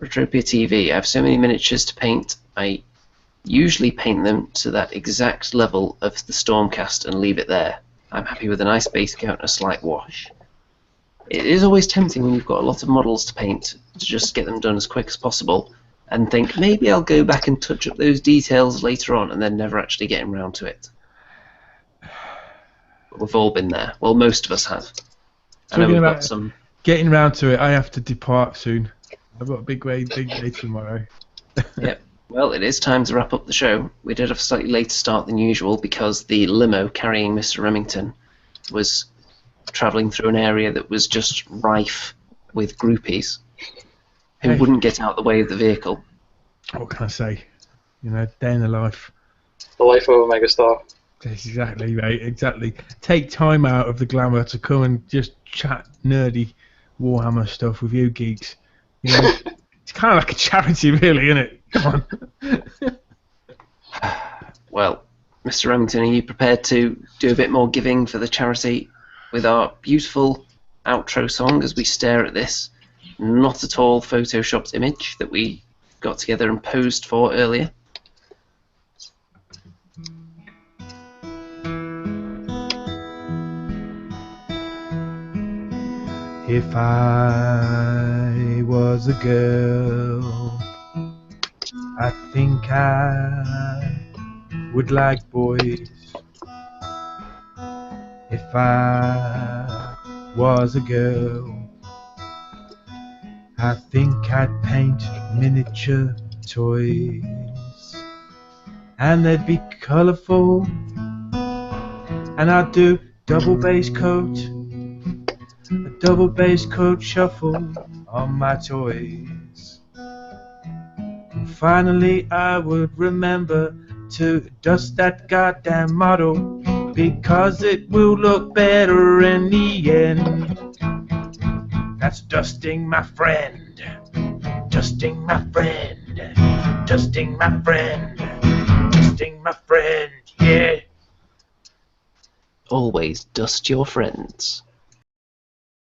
Retropia TV. I have so many miniatures to paint. I usually paint them to that exact level of the Stormcast and leave it there. I'm happy with a nice base coat and a slight wash. It is always tempting when you've got a lot of models to paint to just get them done as quick as possible and think maybe I'll go back and touch up those details later on and then never actually getting round to it. But we've all been there. Well, most of us have. I know we've got some... Getting round to it, I have to depart soon. I've got a big day tomorrow. Yep. Well, it is time to wrap up the show. We did have a slightly later start than usual because the limo carrying Mr. Remington was travelling through an area that was just rife with groupies who wouldn't get out the way of the vehicle. What can I say? You know, day in the life. The life of a megastar. Exactly, mate. Exactly. Take time out of the glamour to come and just chat nerdy Warhammer stuff with you geeks. You know, it's kind of like a charity, really, isn't it? Come on. Well, Mr. Remington, are you prepared to do a bit more giving for the charity with our beautiful outro song as we stare at this not at all photoshopped image that we got together and posed for earlier? If I was a girl, I think I would like boys. If I was a girl, I think I'd paint miniature toys, and they'd be colourful, and I'd do double base coat, a double base coat shuffle on my toys. And finally I would remember to dust that goddamn model, because it will look better in the end. That's dusting my friend, dusting my friend, dusting my friend, dusting my friend, yeah. Always dust your friends.